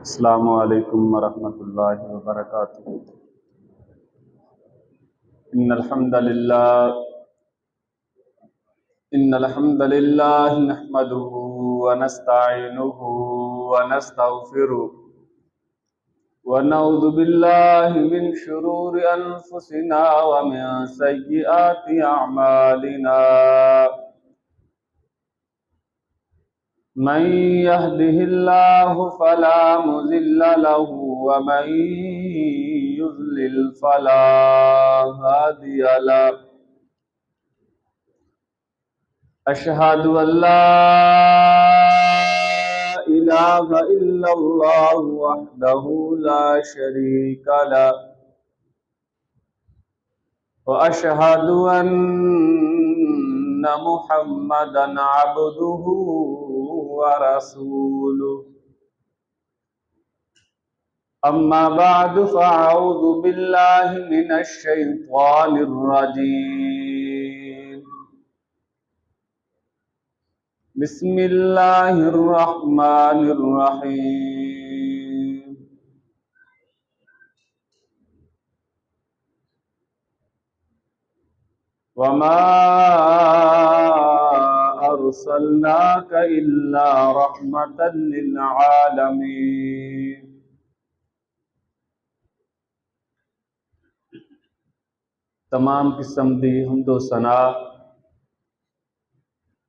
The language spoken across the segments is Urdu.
السلام علیکم ورحمۃ اللہ وبرکاتہ۔ ان الحمد للہ نحمده ونستعینه ونستغفره ونعوذ باللہ من شرور انفسنا ومن سیئات اعمالنا، من يهده الله فلا مضل له ومن يضلل فلا هادي له، أشهد أن لا إله إلا الله وحده لا شريك له، وأشهد أن محمدا عبده ورسوله، أما بعد فأعوذ بالله من الشيطان الرجيم، بسم الله الرحمن الرحيم، وما أرسلناك إلا رحمة للعالمين۔ تمام قسم دی حمد و ثنا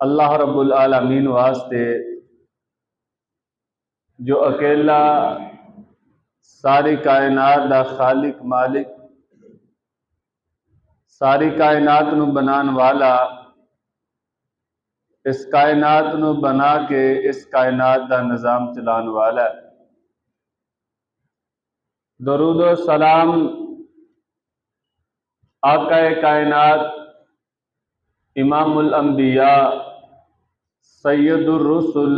اللہ رب العالمین واسطے جو اکیلا ساری کائنات دا خالق مالک، ساری کائنات نو بنان والا، اس کائنات نو بنا کے اس کائنات دا نظام چلان والا ہے۔ درود و سلام آقا کائنات، امام الانبیاء، سید الرسل،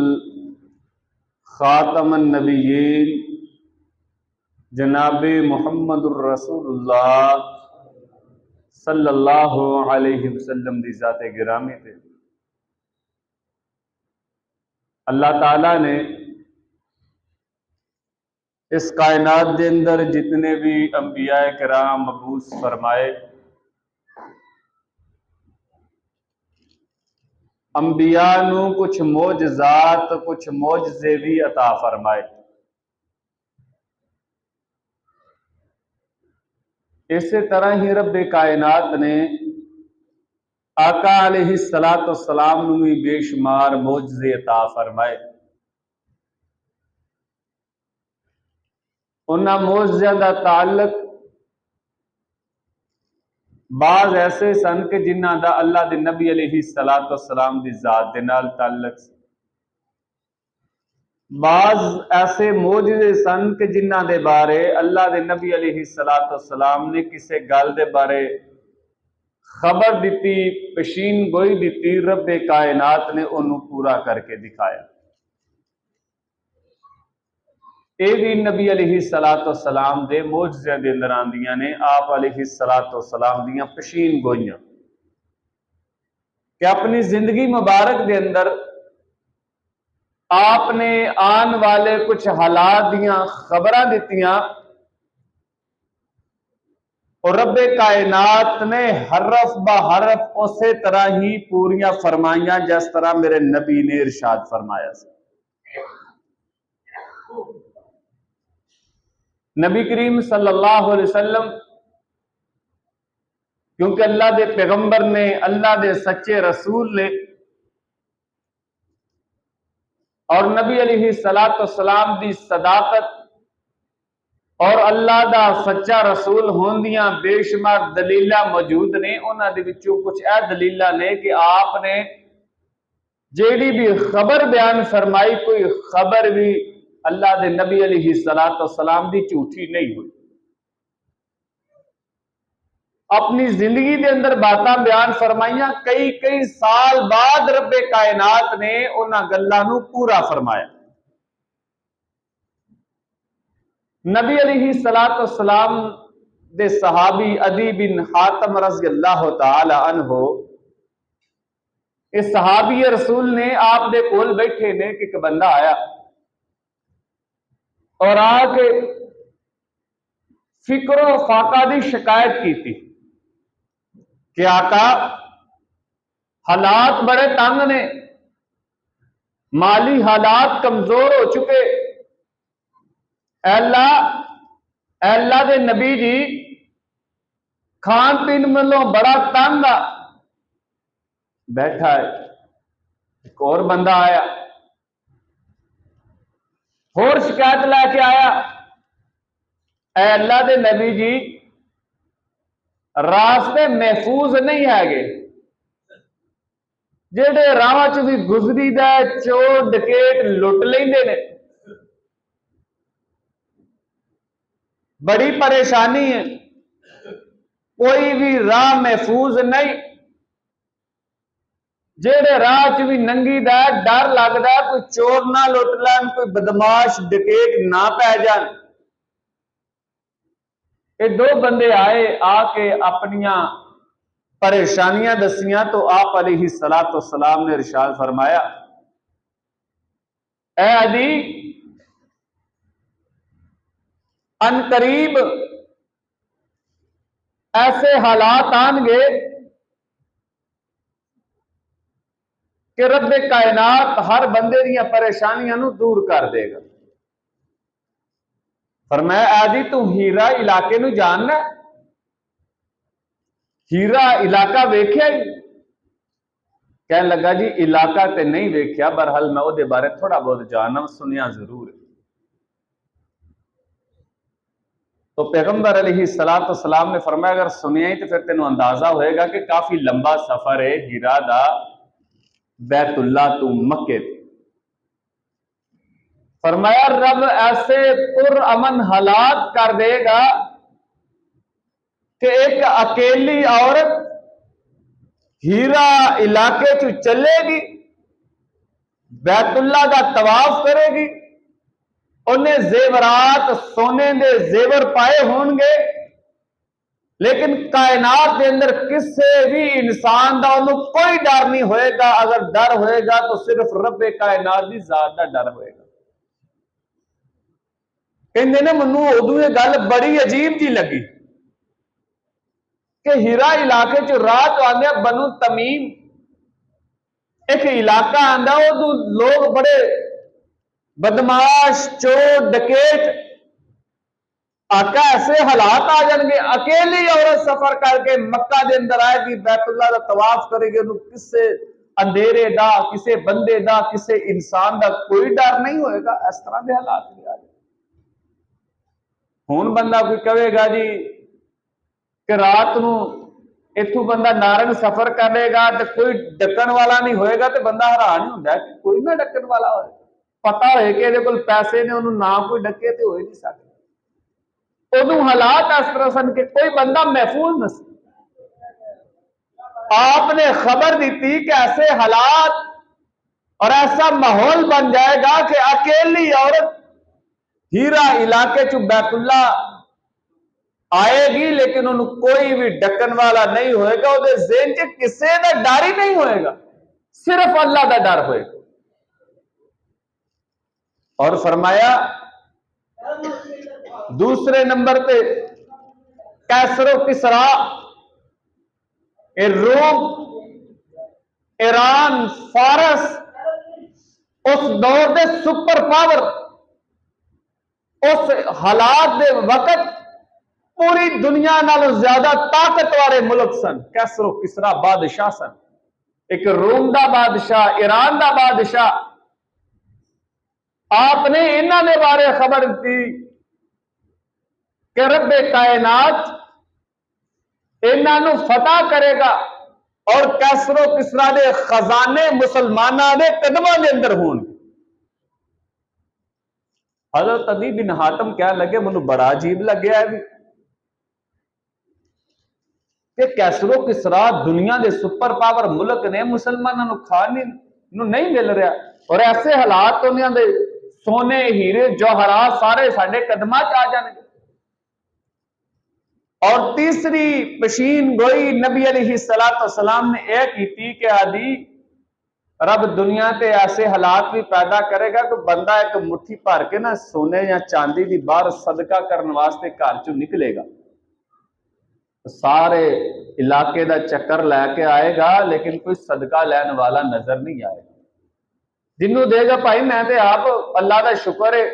خاتم النبیین، جناب محمد الرسول اللہ صلی اللہ علیہ وسلم دی ذات گرامی تے۔ اللہ تعالیٰ نے اس کائنات دے اندر جتنے بھی انبیاء کرام مبعوث فرمائے، انبیاء نو کچھ معجزات، کچھ معجزے بھی عطا فرمائے۔ اسی طرح ہی رب کائنات نے آقا علیہ السلام نو بھی بے شمار معجزے عطا فرمائے۔ انہاں معجزیاں دا تعلق بعض ایسے سن کہ جنہاں دا اللہ دے نبی علیہ السلام دی ذات دے نال تعلق سی، بعض ایسے معجزے سن کہ جنہاں دے بارے اللہ دے نبی علیہ السلام نے کسے گل دے بارے خبر دیتی، پیشین گوئی دیتی، رب کائنات نے انہوں پورا کر کے دکھایا۔ اے بھی نبی علیہ السلام دے معجزے دے اندر آندیاں نے، آپ علیہ السلام دیاں پیشین گوئیاں کہ اپنی زندگی مبارک دے اندر آپ نے آن والے کچھ حالات دیاں خبراں دیتیاں، اور رب کائنات نے حرف بہ حرف اسی طرح ہی پوریاں فرمائیاں جس طرح میرے نبی نے ارشاد فرمایا سی۔ نبی کریم صلی اللہ علیہ وسلم کیونکہ اللہ دے پیغمبر نے، اللہ دے سچے رسول نے، اور نبی علیہ السلام دی صداقت اور اللہ دا سچا رسول ہوندیاں بے شمار دلیلہ موجود نے۔ انہاں دے وچوں کچھ اے دلیلہ نے کہ آپ نے جیڑی بھی خبر بیان فرمائی، کوئی خبر بھی اللہ دے نبی علیہ السلام دی جھوٹی نہیں ہوئی۔ اپنی زندگی دے اندر باتاں بیان فرمائیاں، کئی سال بعد رب کائنات نے انہاں گلاں نو پورا فرمایا۔ نبی علیہ السلام دے صحابی عدی بن حاتم رضی اللہ تعالی عنہ، اس صحابی رسول نے آپ دے کول بیٹھے نے کہ ایک بندہ آیا اور آ کے فکر و فاقہ دی شکایت کی تھی کہ آقا حالات بڑے تنگ نے، مالی حالات کمزور ہو چکے، اے اللہ دے نبی جی کھان پین ملوں بڑا تنگ آ بیٹھا ہے۔ ایک اور بندہ آیا، اور شکایت لے کے آیا، اے اللہ دے نبی جی راستے محفوظ نہیں ہے گے، جہے راہ چ بھی گزری دا چور ڈکیٹ لٹ لیندے نے، بڑی پریشانی ہے، کوئی بھی راہ محفوظ نہیں، جہے راہ چ بھی ننگی دا ڈر لگتا ہے کوئی چور نہ لٹ لین، کوئی بدماش ڈکیٹ نہ پی جان۔ یہ دو بندے آئے، آ کے اپنیاں پریشانیاں دسیاں تو آپ علیہ الصلوۃ والسلام نے ارشاد فرمایا، اے عدی ان قریب ایسے حالات آن گے کہ رب کائنات ہر بندے دیا پریشانیاں نو دور کر دے گا۔ فرمایا عادی تو ہیرا علاقے نو جاننا، ہیرا علاقہ ویکھیا ہی؟ کہنے لگا جی علاقہ تے نہیں ویکھیا، برحال میں وہ دے بارے تھوڑا بہت جاننا، سنیا ضرور ہے۔ تو پیغمبر علیہ الصلوۃ والسلام نے فرمایا اگر سنیا ہی تو پھر تینوں اندازہ ہوئے گا کہ کافی لمبا سفر ہے ہیرا دا بیت اللہ تو مکے تھی۔ فرمایا رب ایسے پر امن حالات کر دے گا کہ ایک اکیلی عورت ہیرا علاقے چ چلے گی، بیت اللہ دا طواف کرے گی، انہیں زیورات سونے دے زیور پائے ہون گے، لیکن کائنات کے اندر کسی بھی انسان دا انہوں کوئی ڈر نہیں ہوئے گا، اگر ڈر ہوئے گا تو صرف رب کائنات دی ذات دا ڈر ہوئے گا۔ کہندے نے منوں ادو یہ گل بڑی عجیب جی لگی کہ ہیرا علاقے چ راہ تو آندے بنو تمیم ایک علاقہ آندا، ادو لوگ بڑے بدماش چور ڈکیٹ، آقا ایسے حالات آ جان گے اکیلی عورت سفر کر کے مکہ دے اندر آئے گی، بیت اللہ دا طواف کرے گی، انہوں کسے اندھیرے دا، کسے بندے دا، کسے انسان دا کوئی ڈر نہیں ہوئے گا، اس طرح دے حالات بھی آ جائے۔ ہون بندہ کوئی کہے گا جی کہ رات نو اتو بندہ نارنگ سفر کرے گا تو کوئی ڈکن والا نہیں ہوئے گا، تو بندہ حیران ہی ہوتا ہے کہ کوئی نہ ڈکن والا ہوئے، پتا ہوئے کہ یہ کول پیسے نے انہوں نہ کوئی ڈکے تو ہوئے نہیں سکتے۔ انہوں حالات اس طرح سن کہ کوئی بندہ محفوظ نہ سی۔ آپ نے خبر دیتی کہ ایسے حالات اور ایسا ماحول بن جائے گا کہ اکیلی عورت ہیرا علاقے چ بیت اللہ آئے گی، لیکن انہوں کوئی بھی ڈکن والا نہیں ہوئے گا، وہ ذہن چ کسے دا ڈر ہی نہیں ہوئے گا، صرف اللہ دا ڈر ہوئے گا۔ اور فرمایا دوسرے نمبر پہ کیسر و کسرا، روم، ایران، فارس، اس دور دے سپر پاور، اس حالات دے وقت پوری دنیا نالوں زیادہ طاقت والے ملک سن، کیسر و کسرا بادشاہ سن، ایک روم دا بادشاہ، ایران دا بادشاہ۔ آپ نے انہاں دے بارے خبر دی کہ رب کائنات انہاں نو فتح کرے گا اور کیسر و کسرا دے خزانے مسلماناں دے قدماں دے اندر ہون۔ حضرت عدی بن حاتم کیا لگے، منو بڑا عجیب لگیا ہے بھی کہ کیسر و کسرا دنیا دے سپر پاور ملک نے، مسلمانوں نو کھانے نو نہیں مل رہا، اور ایسے حالات انہاں دے سونے ہیرے جوہرات سارے ساڈے قدماں چ آ جان گے۔ اور تیسری پشین گوئی نبی علیہ الصلوۃ والسلام نے یہ کی کہ عدی رب دنیا تے ایسے حالات بھی پیدا کرے گا کہ بندہ ایک مٹھی بھر کے نا سونے یا چاندی دی باہر صدقہ کرنے واسطے گھر چوں نکلے گا، سارے علاقے دا چکر لے کے آئے گا لیکن کوئی صدقہ لین والا نظر نہیں آئے گا۔ جنوں دے گا بھائی میں تے آپ اللہ دا شکر ہے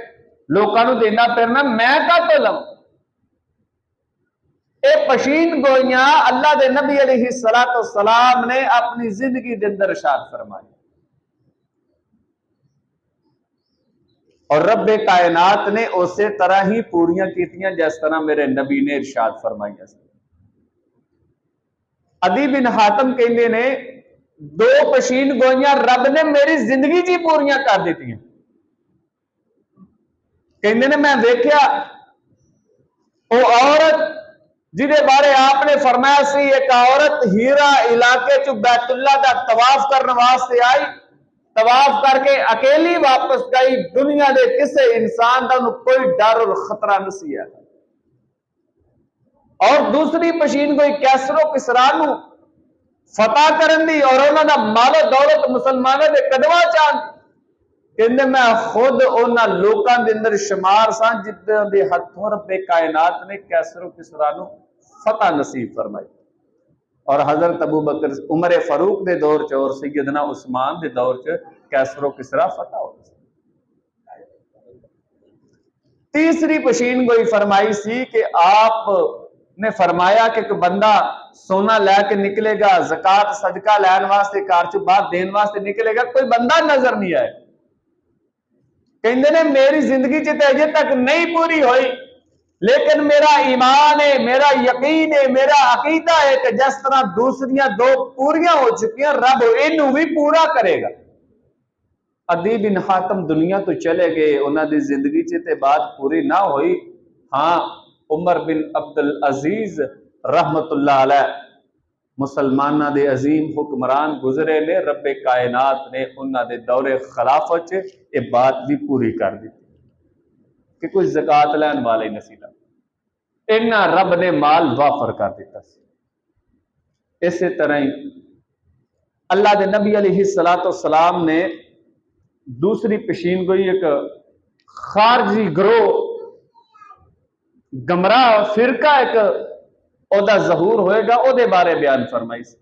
لوکاں نوں دینا پھرنا، میں کا لم اے پشین گوئیاں اللہ دے نبی علیہ السلام نے اپنی زندگی دے اندر ارشاد فرمائی، اور رب کائنات نے اسی طرح ہی پوریاں کیتیاں جس طرح میرے نبی نے ارشاد فرمائی۔ عدی بن حاتم کہندے نے دو پشین گوئیاں رب نے میری زندگی جی پوریاں کر دیتی ہیں۔ کہندے نے میں دیکھیا وہ عورت جہدے بارے آپ نے فرمایا سی ایک عورت ہیرا علاقے چ بیت اللہ دا طواف کرنے واسطے آئی، طواف کر کے اکیلی واپس گئی، دنیا دے کسے انسان دا انہوں کوئی ڈر اور خطرہ نہیں ہے۔ اور دوسری پشین گوئی کیسر و کسرا نو فتح کرن دی اور انہوں دا مال و دولت مسلمانوں دے قدماں چاند، کہندے میں خود انہاں لوکاں دے اندر شمار سان جتنے دے ہتھوں رب کائنات نے کیسر و کسرا نو فتح نصیب فرمائی۔ اور حضرت ابو بکر عمر فاروق دے دور چ اور سیدنا عثمان دے دور چ کیسر و کسرا فتح ہو گئی۔ تیسری پشین گوئی فرمائی سی کہ آپ نے فرمایا کہ ایک بندہ سونا لے کے نکلے گا، زکات صدقہ لین واسطے کار چ بعد دین واسطے نکلے گا، کوئی بندہ نظر نہیں آئے۔ کہندے نے میری زندگی چ تے اجے تک نہیں پوری ہوئی لیکن میرا ایمان ہے، میرا یقین ہے، میرا عقیدہ ہے کہ جس طرح دوسریاں دو پوریاں ہو چکی ہیں رب انہوں بھی پورا کرے گا۔ عدی بن حاتم دنیا تو چلے گئے، انہاں دی زندگی چ تے بات پوری نہ ہوئی۔ ہاں عمر بن عبد العزیز رحمت اللہ علیہ مسلمانہ دے عظیم حکمران گزرے نے، رب کائنات نے انہاں دے دور خلافت چ یہ بات بھی پوری کر دی کہ کوئی زکات لین والے نہیں لا، اینا رب نے مال وافر کر دیتا سی۔ اسی طرح ہی اللہ دے نبی علیہ السلام نے دوسری پشین گوئی ایک خارجی گروہ گمراہ فرقہ ایک اودا ظہور ہوئے گا، او دے بارے بیان فرمائی سی۔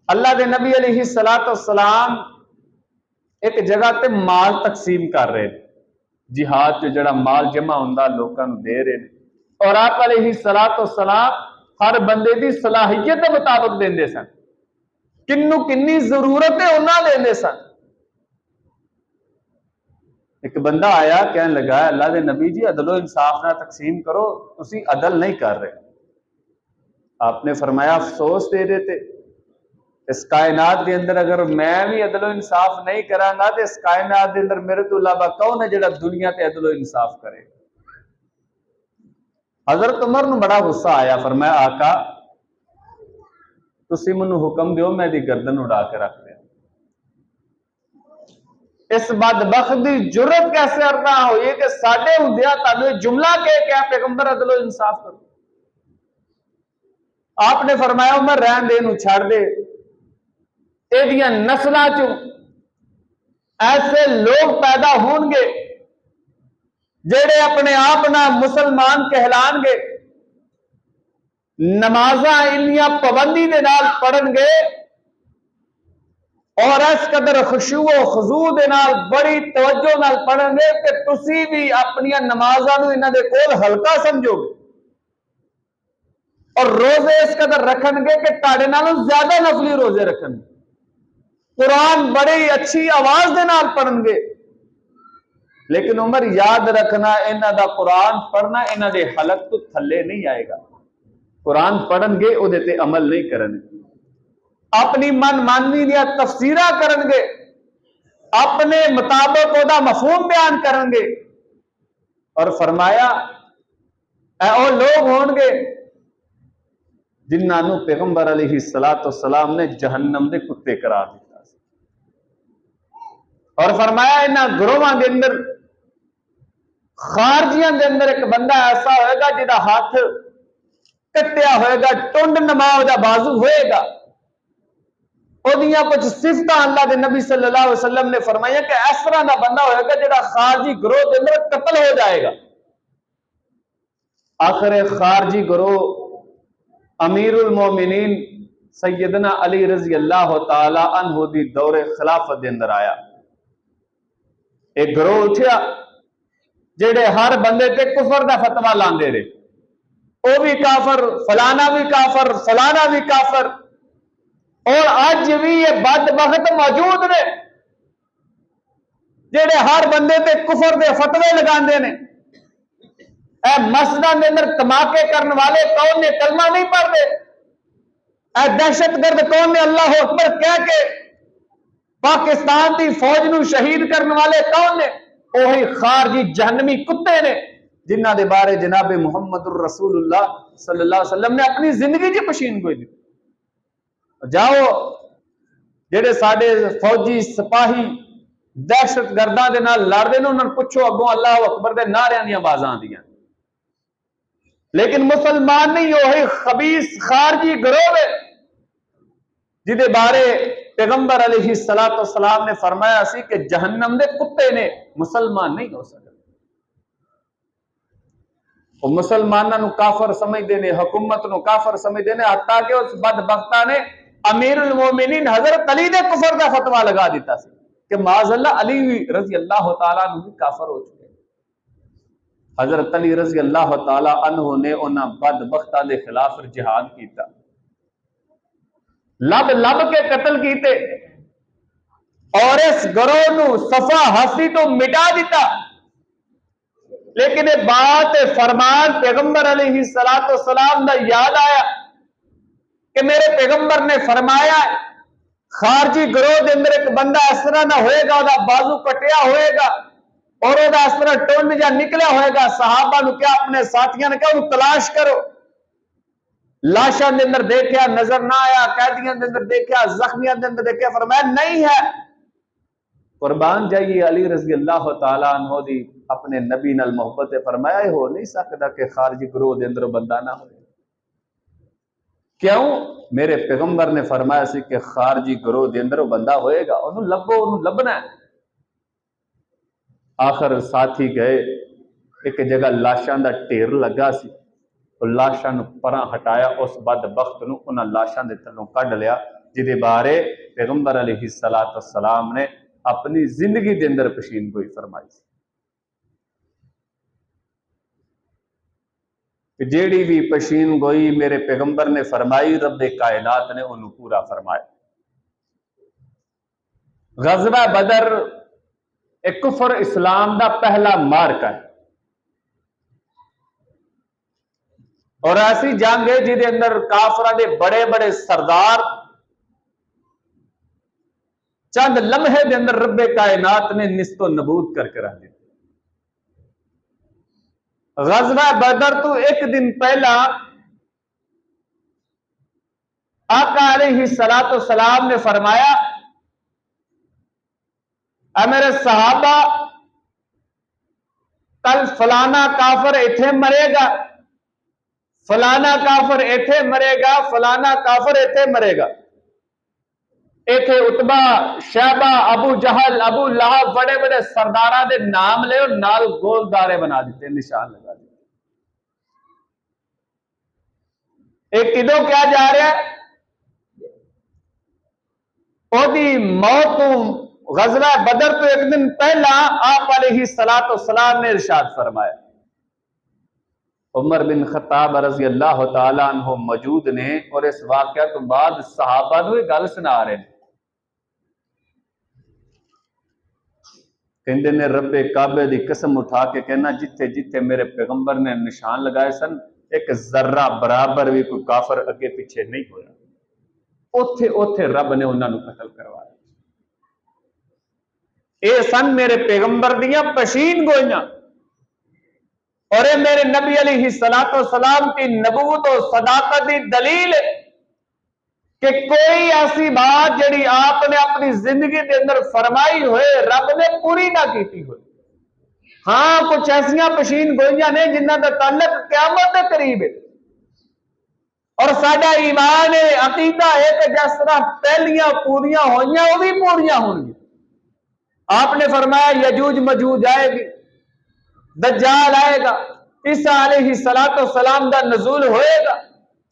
اللہ دے نبی علیہ السلام ایک جگہ تے مال تقسیم کر رہے ہیں، جہاد جو جڑا مال جمع ہوندا لوکاں نوں دے رہے ہیں، اور آپ علیہ السلام ہر بندے دی صلاحیت کے مطابق دیندے سن، کنوں کنی ضرورت ہے انہاں دیندے سن۔ ایک بندہ آیا کہنے لگا اللہ دے نبی جی عدل و انصاف نہ تقسیم کرو، تسی عدل نہیں کر رہے۔ آپ نے فرمایا افسوس تیرے تے، اس کائنات کے اندر اگر میں بھی عدل و انصاف نہیں کراں گا تو اس کائنات کے اندر میرے تو علاوہ کون ہے جڑا دنیا تے عدل و انصاف کرے۔ حضرت عمر نو بڑا غصہ آیا، فرمایا آقا تسی منو حکم دیو میں دی گردن اڑا کے رکھ دیا۔ اس بدبخت دی جرت کیسے ارنا ہوئی کہ ساڈے ہوندیا تانوں جملہ کہ پیغمبر عدل و انصاف کرو۔ آپ نے فرمایا عمر رہن دے نو چھڑ دے، ایدیاں نسلاں چوں ایسے لوگ پیدا ہون گے جڑے اپنے آپ نہ مسلمان کہلان گے، نمازاں انیاں پابندی دے نال پڑھن گے اور اس قدر خشوع و خضوع دے نال بڑی توجہ نال پڑھن گے کہ تسی بھی اپنی نمازاں نوں انہاں دے کول ہلکا سمجھو گے، اور روزے اس قدر رکھن گے کہ تہاڈے نالوں زیادہ نفلی روزے رکھن گے، قرآن بڑی اچھی آواز دے نال پڑھن گے۔ لیکن عمر یاد رکھنا انہاں دا قرآن پڑھنا انہاں دے حلق تو تھلے نہیں آئے گا، قرآن پڑھن گے او دے تے عمل نہیں کرن گے، اپنی من مانی دیا تفسیرہ کرن گے، اپنے مطابق او دا مفہوم بیان کرن گے۔ اور فرمایا اے او لوگ ہون گے جنہاں نوں پیغمبر علیہ السلام نے جہنم دے کتے قرار دیتا، اور فرمایا انہاں گروہاں دے اندر خارجیاں دے اندر ایک بندہ ایسا ہوئے گا جہاں ہاتھ کٹیا ہوئے گا، ٹنڈ نما دا بازو ہوئے گا، اودیاں کچھ صفتاں اللہ دے نبی صلی اللہ علیہ وسلم نے فرمایا کہ اس طرح دا بندہ ہوئے گا جڑا خارجی گروہ دے اندر قتل ہو جائے گا۔ آخر خارجی گروہ امیر المومنین سیدنا علی رضی اللہ تعالی عنہ دی دور خلافت دے اندر آیا۔ ایک گروہ اٹھیا جڑے ہر بندے تے کفر دا فتویٰ لاندے رہے، او بھی کافر، فلانا بھی کافر، فلانا بھی کافر، اور آج بھی یہ بدبخت موجود نے جڑے ہر بندے تے کفر دے فتوے لگاندے نے۔ اے مسجداں دے اندر دھماکے کرنے والے کون نے کلمہ نہیں پڑھتے؟ اے دہشت گرد کون نے اللہ اکبر کہہ کے پاکستان دی فوج نو شہید کرنے والے کون نے؟ وہی خارجی جہنمی کتے نے جنہ دے بارے جناب محمد الرسول اللہ صلی اللہ علیہ وسلم نے اپنی زندگی کی پشین گوئی دی۔ جاؤ جڑے ساڈے فوجی سپاہی دہشت گرداں دے نال لڑدے نے انہاں پوچھو اگوں اللہ اکبر دے نعریاں دیاں آوازاں آندیاں، لیکن مسلمان نہیں، وہی خبیث خارجی گروہ ہے جدے بارے پیغمبر علیہ السلام نے فرمایا سی کہ جہنم دے کتے نے، مسلمان نہیں ہو سکتے۔ وہ مسلمانوں نو کافر سمجھتے ہیں، حکومت نو کافر سمجھتے ہیں، حتیٰ کہ اس بدبختہ نے امیر المومنین حضرت علی دے کفر دا فتویٰ لگا دیتا سی کہ معاذ اللہ علی رضی اللہ تعالیٰ عنہ کافر ہو چکے۔ حضرت علی رضی اللہ تعالیٰ عنہ نے انہاں بدبختہ دے خلاف جہاد کیتا، لب لب کے قتل کیتے اور اس گروہ نو صفا ہستی تو مٹا دیتا۔ لیکن یہ بات فرمان پیغمبر علیہ السلام دا یاد آیا کہ میرے پیغمبر نے فرمایا خارجی گروہ دے اندر ایک بندہ اس طرح نہ ہوئے گا، دا بازو کٹیا ہوئے گا اور وہ اس طرح ٹون جا نکلا ہوئے گا۔ صحابہ نو کیا اپنے ساتھیاں نے کہا انہوں تلاش کرو، لاشاں دے اندر دیکھیا نظر نہ آیا، قیدیاں دے اندر دیکھیا، زخمیاں دے اندر دیکھیا، فرمایا نہیں ہے۔ قربان جائیے علی رضی اللہ تعالیٰ عنہ دی اپنے نبی نال محبت فرمایا ہو نہیں سکتا کہ خارجی گروہ دے اندر بندہ نہ ہوئے۔ کیوں؟ میرے پیغمبر نے فرمایا سی کہ خارجی گروہ دے اندر بندہ ہوئے گا، انہوں لبو، انہوں لبنا ہے۔ آخر ساتھی گئے، ایک جگہ لاشاں دا ٹھیر لگا سی، لاشاں نو پراں ہٹایا، اس بدبخت نو انہاں لاشاں دے تھلوں کڈ لیا جدے بارے پیغمبر علیہ السلام نے اپنی زندگی دے اندر پشین گوئی فرمائی سی کہ جیڑی بھی پشین گوئی میرے پیغمبر نے فرمائی رب کائنات نے انہوں پورا فرمایا۔ غزوہ بدر ایک کفر اسلام دا پہلا مارکا ہے اور ایسی جنگ ہے جہدے اندر کافراں دے بڑے بڑے سردار چند لمحے دے اندر رب کائنات نے نست و نبود کر کے رکھ دی۔ غزوہ بدر تو ایک دن پہلا آقا علیہ السلام نے فرمایا اے میرے صحابہ کل فلانا کافر ایتھے مرے گا، فلانا کافر ایتھے مرے گا، فلانا کافر ایتھے مرے گا۔ ایتھے عتبہ، شیبہ، ابو جہل، ابو لہب بڑے بڑے سرداراں دے نام لے اور نال گول دارے بنا دیتے، نشان لگا دیتے۔ ایک کدو کیا جا رہا ہے او دی موت غزوہ بدر تو ایک دن پہلا آپ علیہ السلام نے ارشاد فرمایا۔ عمر بن خطاب رضی اللہ تعالیٰ عنہ موجود نے اور اس واقعہ تو بعد صحابہ نو یہ گل سنا رہے ہیں، کہندے نے رب کعبے دی قسم اٹھا کے کہنا جتھے جتھے میرے پیغمبر نے نشان لگائے سن ایک ذرہ برابر بھی کوئی کافر اگے پیچھے نہیں ہویا، اوتھے اوتھے رب نے انہاں نو قتل کروایا۔ اے سن میرے پیغمبر دیاں پشین گوئیاں اور اے میرے نبی علیہ السلام کی نبوت و صداقت کی دلیل ہے کہ کوئی ایسی بات جڑی آپ نے اپنی زندگی کے اندر فرمائی ہوئے رب نے پوری نہ کیتی ہوئی۔ ہاں کچھ ایسیاں پشین گوئیاں نے جنہاں کا تعلق قیامت کے قریب ہے، اور ساڈا ایمان ہے، عقیدہ ہے کہ جس طرح پہلیاں پوریاں ہوئیاں وہ بھی پوریاں ہوں گی۔ آپ نے فرمایا یجوج مجوج آئے گی، دجال آئے گا، عیسیٰ علیہ السلام دا نزول ہوئے گا۔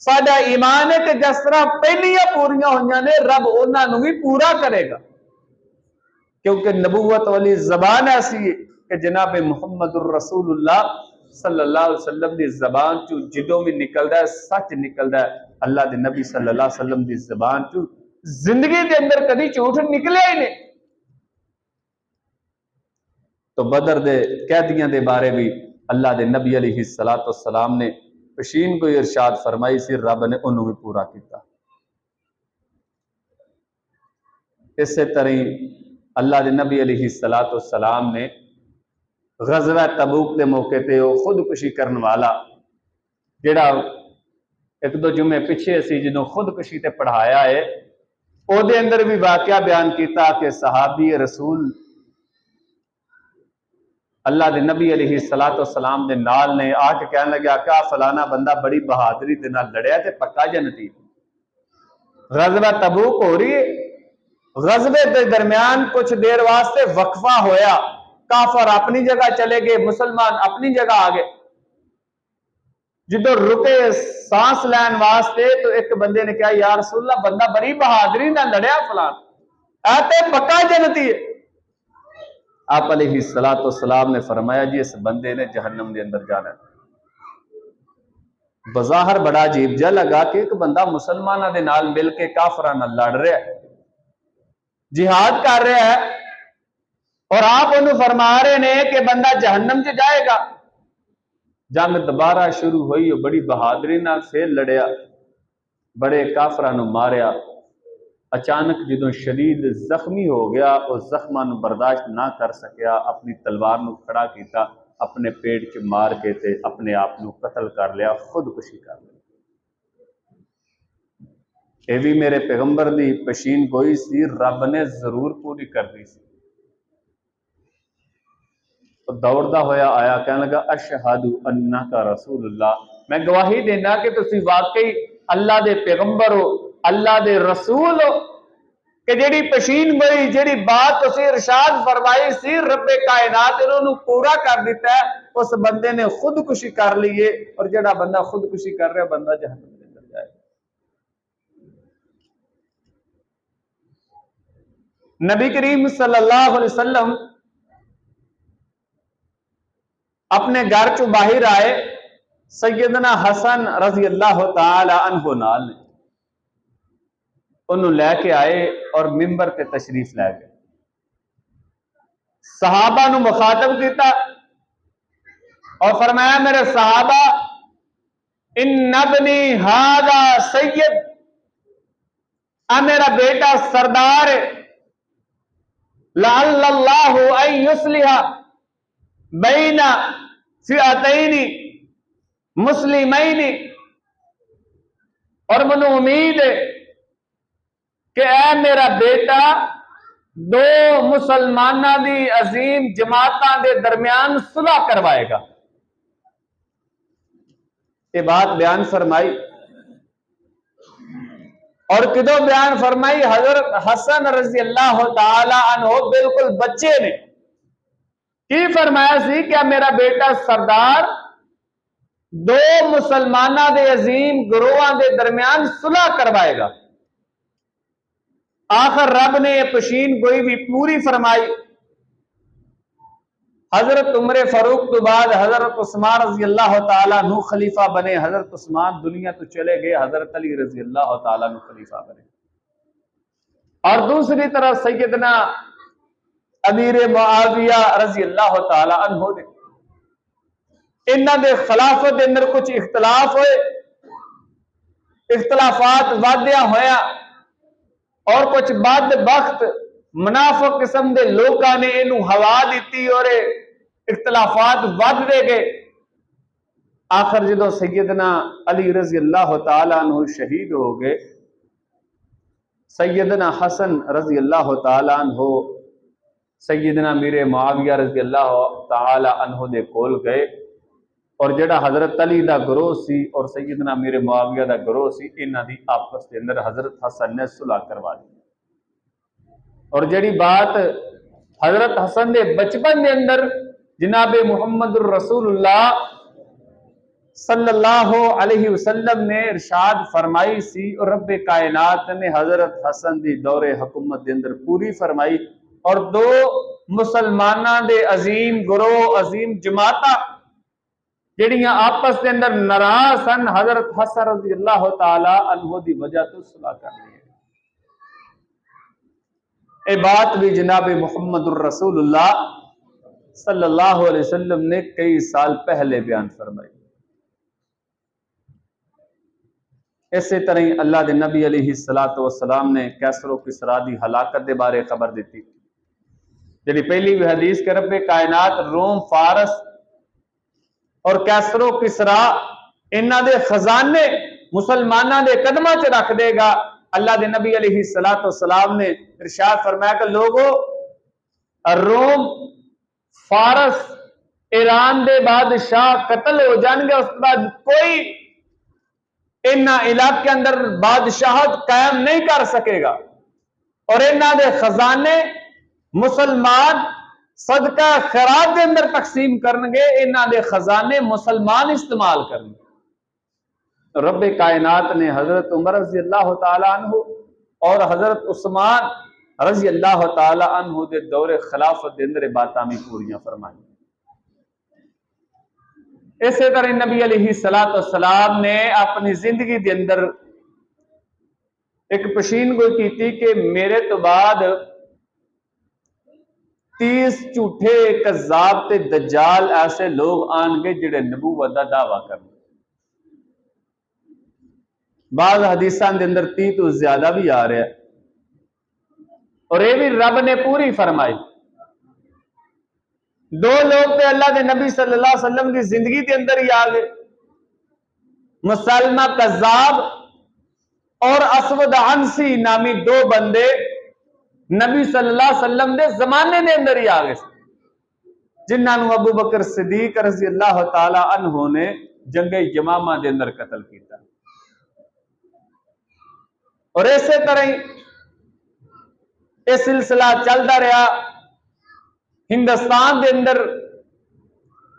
ساڈا ایمان ہے کہ جس طرح پہلیاں پوریاں ہوئیاں نے رب انہاں نو بھی پورا کرے گا، کیونکہ نبوت والی زبان ایسی ہے کہ جناب محمد الرسول اللہ صلی اللہ علیہ وسلم دی زبان چو جدوں بھی نکلدا ہے سچ نکلدا ہے۔ اللہ دے نبی صلی اللہ علیہ وسلم دی زبان چو زندگی دے اندر کدی جھوٹ نکلیا ہی نہیں۔ تو بدر دے قیدیاں دے بارے بھی اللہ دے نبی علیہ السلام نے پشین کو ارشاد فرمائی سی، رب نے انہوں بھی پورا کیتا۔ اسی طرح اللہ دے نبی علیہ السلام نے غزوہ تبوک دے موقع تے وہ خودکشی کرن والا جڑا ایک دو جمعے پیچھے اسی جنہوں خودکشی تے پڑھایا ہے، او دے اندر بھی واقعہ بیان کیتا کہ صحابی رسول اللہ دے نبی علیہ السلام دے نال نے آ کے کہنے لگا کہ فلانا بندہ بڑی بہادری دے نال لڑیا تے پکا جنتی۔ غزوہ تبوک ہو رہی ہے، غزوے کے درمیان کچھ دیر واسطے وقفہ ہویا، کافر اپنی جگہ چلے گئے، مسلمان اپنی جگہ آ گئے۔ جدو رکے سانس لین واسطے تو ایک بندے نے کہا یا رسول اللہ بندہ بڑی بہادری نہ لڑیا فلان ایتے پکا جنتی ہے۔ آپ علیہ السلام نے فرمایا جی اس بندے نے جہنم دے اندر جانا ہے۔ بظاہر بڑا عجیب جا لگا کہ ایک بندہ مسلمانہ دے نال مل کے کافراں نال لڑ رہا ہے، جہاد کر رہا ہے، اور آپ انہوں فرما رہے ہیں کہ بندہ جہنم سے جائے گا۔ جنگ دوبارہ شروع ہوئی، بڑی بہادری نال پھر لڑیا، بڑے کافراں نو ماریا۔ اچانک جدوں شدید زخمی ہو گیا اور زخماں نو برداشت نہ کر سکیا، اپنی تلوار نو کھڑا کیتا، اپنے پیٹ چ مار کے تے اپنے آپ نو قتل کر لیا، خودکشی کر لیا۔ یہ بھی میرے پیغمبر دی پشین گوئی سی، رب نے ضرور پوری کرنی سی۔ دوڑدا ہویا آیا، کہنے لگا اشہد انک رسول اللہ، میں گواہی دینا کہ تسی واقعی اللہ دے پیغمبر ہو، اللہ دے رسول ہو، کہ جیڑی پشین گوئی جیڑی بات تسی ارشاد فرمائی سی رب کائنات انہوں پورا کر دیتا ہے۔ اس بندے نے خودکشی کر لیے، اور جیڑا بندہ خودکشی کر رہا بندہ جہنم میں چل جائے۔ نبی کریم صلی اللہ علیہ وسلم اپنے گھر چو باہر آئے، سیدنا حسن رضی اللہ تعالی عنہ نال انہوں لے کے آئے اور ممبر پہ تشریف لے گئے۔ صحابہ نو مخاطب کیتا اور فرمایا میرے صحابہ ان ابنی ھذا سید، میرا بیٹا سردار ہے، لعل اللہ ان یصلح بین فئتین مسلمین، اور منو امید ہے کہ اے میرا بیٹا دو مسلمانہ دی عظیم جماعتاں دے درمیان صلح کروائے گا۔ یہ بات بیان فرمائی، اور کدو بیان فرمائی؟ حضرت حسن رضی اللہ تعالی عنہ بالکل بچے نے کی فرمایا سی کہ میرا بیٹا سردار دو مسلمانہ دے عظیم گروہاں دے درمیان صلح کروائے گا۔ آخر رب نے یہ پشین گوئی بھی پوری فرمائی۔ حضرت عمر فاروق تو بعد حضرت عثمان رضی اللہ تعالیٰ عنہ خلیفہ بنے۔ حضرت عثمان دنیا تو چلے گئے، حضرت علی رضی اللہ تعالیٰ عنہ خلیفہ بنے، اور دوسری طرف سیدنا امیر معاویہ رضی اللہ تعالیٰ عنہ نے انہاں دے خلافت دے اندر کچھ اختلاف ہوئے، اختلافات وادیا ہویا، اور کچھ بعد وقت منافق قسم دے لوکاں نے انہوں ہوا دیتی اور اختلافات ود دے گئے۔ آخر جدو سیدنا علی رضی اللہ تعالیٰ عنہ شہید ہو گئے، سیدنا حسن رضی اللہ تعالیٰ عنہ سیدنا امیر معاویہ رضی اللہ تعالیٰ عنہ دے کول گئے، اور جڑا حضرت علی دا گروہ سی اور سیدنا امیر معاویہ دا گروہ سی، انہاں دی آپس دے اندر حضرت حسن نے صلح کروا دی۔ اور جڑی بات حضرت حسن دے بچپن دے اندر جناب محمد الرسول اللہ صلی اللہ علیہ وسلم نے ارشاد فرمائی سی، اور رب کائنات نے حضرت حسن دی دور حکومت دے اندر پوری فرمائی، اور دو مسلماناں دے عظیم گروہ عظیم جماعتاں جڑیاں آپس دے اندر ناراض سن، حضرت حسن رضی اللہ تعالی عنہ دی وجہ تو صلح کر لی۔ اے بات بھی جناب محمد الرسول اللہ صلی اللہ علیہ وسلم نے کئی سال پہلے بیان فرمائی۔ اسی طرح اللہ دے نبی علیہ السلام نے کیسر و کسرا دی ہلاکت دے بارے خبر دیتی، جڑی پہلی بھی حدیث کہ رب کائنات روم فارس اور کیسر و کسرا انہاں دے خزانے مسلماناں دے قدماں چ رکھ دے گا۔ اللہ دے نبی علیہ السلام نے ارشاد فرمایا کہ لوگو روم فارس ایران دے بادشاہ قتل ہو جان گے، اس کے بعد کوئی انہاں علاقے کے اندر بادشاہت قائم نہیں کر سکے گا، اور انہاں دے خزانے مسلمان صدقہ خیرات دے اندر تقسیم کرنگے، انہاں دے خزانے مسلمان استعمال کرنگے۔ رب کائنات نے حضرت عمر رضی اللہ تعالی عنہ اور حضرت عثمان رضی اللہ تعالی عنہ دے دور خلافت دے اندر باتاں بھی پوریاں فرمائی۔ اسی طرح نبی علیہ السلام نے اپنی زندگی دے اندر ایک پشین گوئی کی تھی کہ میرے تو بعد 30 جھوٹے کذاب تے دجال ایسے لوگ آن گے جڑے نبوت دا دعویٰ کریں۔ بعض حدیثان دے اندر 30 تو زیادہ بھی آ رہے ہیں، اور یہ بھی رب نے پوری فرمائی۔ دو لوگ تے اللہ دے نبی صلی اللہ علیہ وسلم کی زندگی دے اندر ہی آ گئے، مسلمہ کذاب اور اسود عنسی نامی دو بندے نبی صلی اللہ علیہ وسلم دے زمانے دے اندر ہی آ گئے، جنہاں نو ابو بکر صدیق رضی اللہ تعالی عنہ نے جنگ یمامہ دے اندر قتل کیتا۔ اور اسی طرح یہ سلسلہ چلتا رہا۔ ہندوستان دے اندر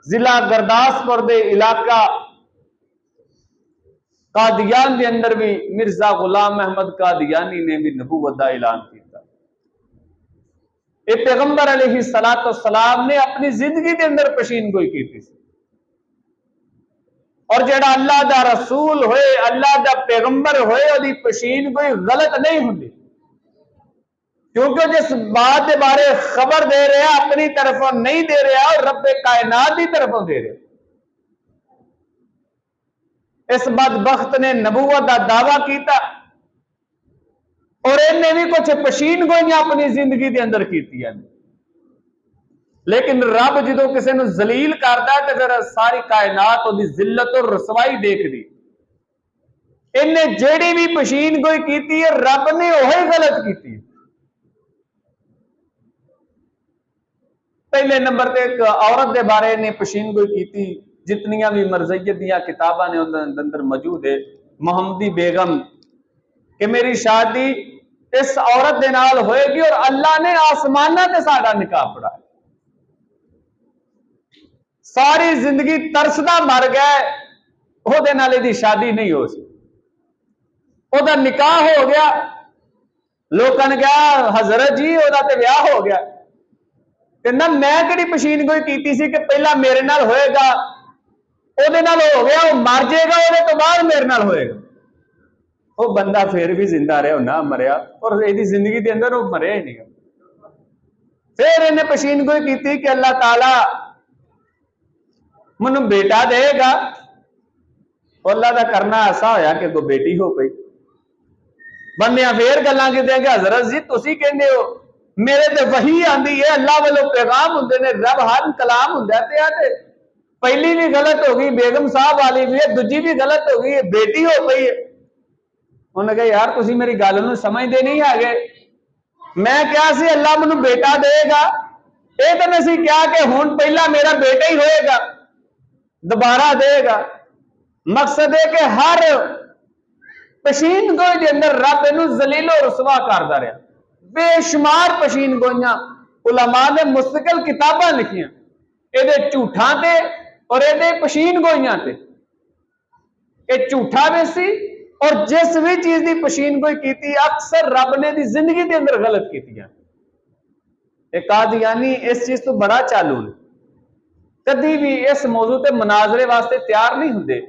ضلع گرداسپور دے علاقہ قادیان دے اندر بھی مرزا غلام احمد قادیانی نے بھی نبوت دا اعلان کیتا۔ یہ پیغمبر علیہ السلام نے اپنی زندگی دے اندر پشین گوئی کی تھی، اور جڑا اللہ دا رسول ہوئے اللہ دا پیغمبر ہوئے وہ دی پشین گوئی غلط نہیں ہوندی، کیونکہ جس بات کے بارے خبر دے رہا اپنی طرفوں نہیں دے رہا، اور رب کائنات کی طرفوں دے رہا۔ اس بدبخت نے نبوت کا دعویٰ کیتا، اور انہیں بھی کچھ پشین گوئیاں اپنی زندگی دے اندر کیتی ہیں، لیکن رب جدو کسی نے ذلیل کرتا ہے تو پھر ساری کائنات وہ ذلت اور رسوائی دیکھ دی۔ انہیں جیڑی بھی پشین گوئی کیتی ہے رب نے وہی غلط کیتی ہے۔ پہلے نمبر تے ایک عورت دے بارے نے پشین گوئی کیتی، جتنیاں بھی مرزیت دیا کتاباں نے اندر موجود ہے، محمدی بیگم، کہ میری شادی اس عورت دے نال ہوئے گی، اور اللہ نے آسمانہ تے ساڈا نکاح پڑھا ہے۔ ساری زندگی ترسدا مر گئے، وہ دے نال دی شادی نہیں ہو سی، وہ دا نکاح ہو گیا، لوگوں نے کہا حضرت جی وہ دا تے بیاہ ہو گیا، کہ نہ میں کہڑی پشین گوئی کیتی سی کہ پہلا میرے نال ہوئے گا، وہ دے نال ہو گیا، وہ مر جائے گا، وہ تو بعد میرے نال ہوئے گا۔ وہ بندہ پھر بھی زندہ رہا، نہ مریا، اور یہ زندگی دے اندر وہ مریا ہی نہیں۔ پھر انہیں پشین گوئی کیتی کہ اللہ تعالی منو بیٹا دے گا، اللہ دا کرنا ایسا ہویا کہ کوئی بیٹی ہو گئی۔ بندیاں پھر گلاں کیتے کہ حضرت جی تسی کہندے ہو میرے تے وحی آندی ہے، اللہ والوں پیغام ہوندے نے، رب ہر کلام ہوندا تے پہلی بھی غلط ہو گئی، بیگم صاحب والی بھی ہے، دوجی بھی غلط ہو گئی، بیٹی ہو گئی ہے۔ انہوں نے کہا یار تسی میری گل نوں سمجھدے نہیں آگے، میں کیا سی اللہ منو بیٹا دے گا، یہ تو نہیں سی کیا کہ ہن پہلا میرا بیٹا ہی ہوئے گا، دوبارہ دے گا. مقصد ہے کہ ہر پشین گوئی دے اندر رب انہوں ذلیل و رسوا کردا رہا. بے شمار پشین گوئیاں علماء نے مستقل کتاباں لکھیاں یہ جھوٹاں تے اور یہ پشین گوئیاں تے. یہ جھوٹا بھی سی اور جس بھی چیز دی پشین گوئی کیتی اکثر رب نے دی زندگی دے اندر غلط کیتیاں. ایک قادیانی اس چیز تو بڑا چالو ہے، کدی بھی اس موضوع تے مناظرے واسطے تیار نہیں ہوندے،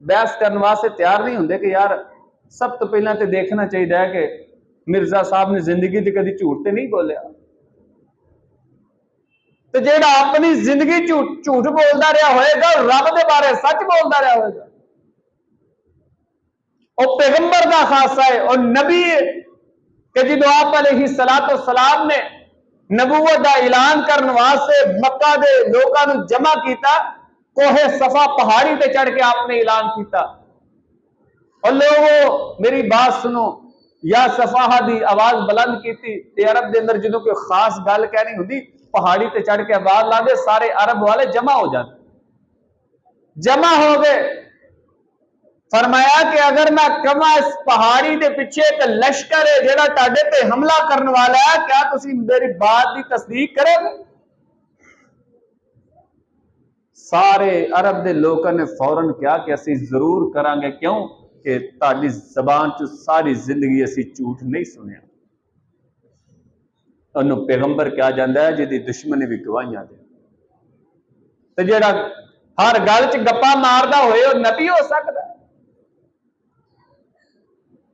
بحث کرنے واسطے تیار نہیں ہوندے کہ یار سب تو پہلے تے دیکھنا چاہیے کہ مرزا صاحب نے زندگی تے کدی جھوٹ تے نہیں بولیا. تو جیڑا اپنی زندگی جھوٹ بولتا رہا ہوئے گا رب دے بارے سچ بولتا رہا ہوئے گا. اور پیغمبر دا خاصہ ہے اور نبی ہے کہ جدو آپ علیہ السلام نے نبوت دا اعلان کرنے واسطے مکہ دے لوکاں نو جمع کیتا، کوہ صفا پہاڑی تے چڑھ کے آپ نے اعلان کیتا اور لوگوں میری بات سنو. یا صفحہ دی آواز بلند کیتی تے عرب دے اندر جدوں کوئی خاص گل کہنی ہوندی پہاڑی تے چڑھ کے آواز لا دے سارے عرب والے جمع ہو جاتے. جمع ہو گئے. فرمایا کہ اگر میں کما اس پہاڑی دے پیچھے ایک لشکر ہے جڑا تاڈے تے حملہ کرنے والا ہے، کیا تسی میری بات دی تصدیق کرو گے؟ سارے عرب دے لوگوں نے فوراً کیا کہ اسی ضرور کریں گے. کیوں کہ تاڈی زبان چ ساری زندگی اسی جھوٹ نہیں سنیا. انہوں پیغمبر کیا جاندہ ہے جدی دشمنی بھی گواہیاں دے. تو جڑا ہر گل چ گپا ماردا ہوئے وہ نبی ہو سکتا ہے؟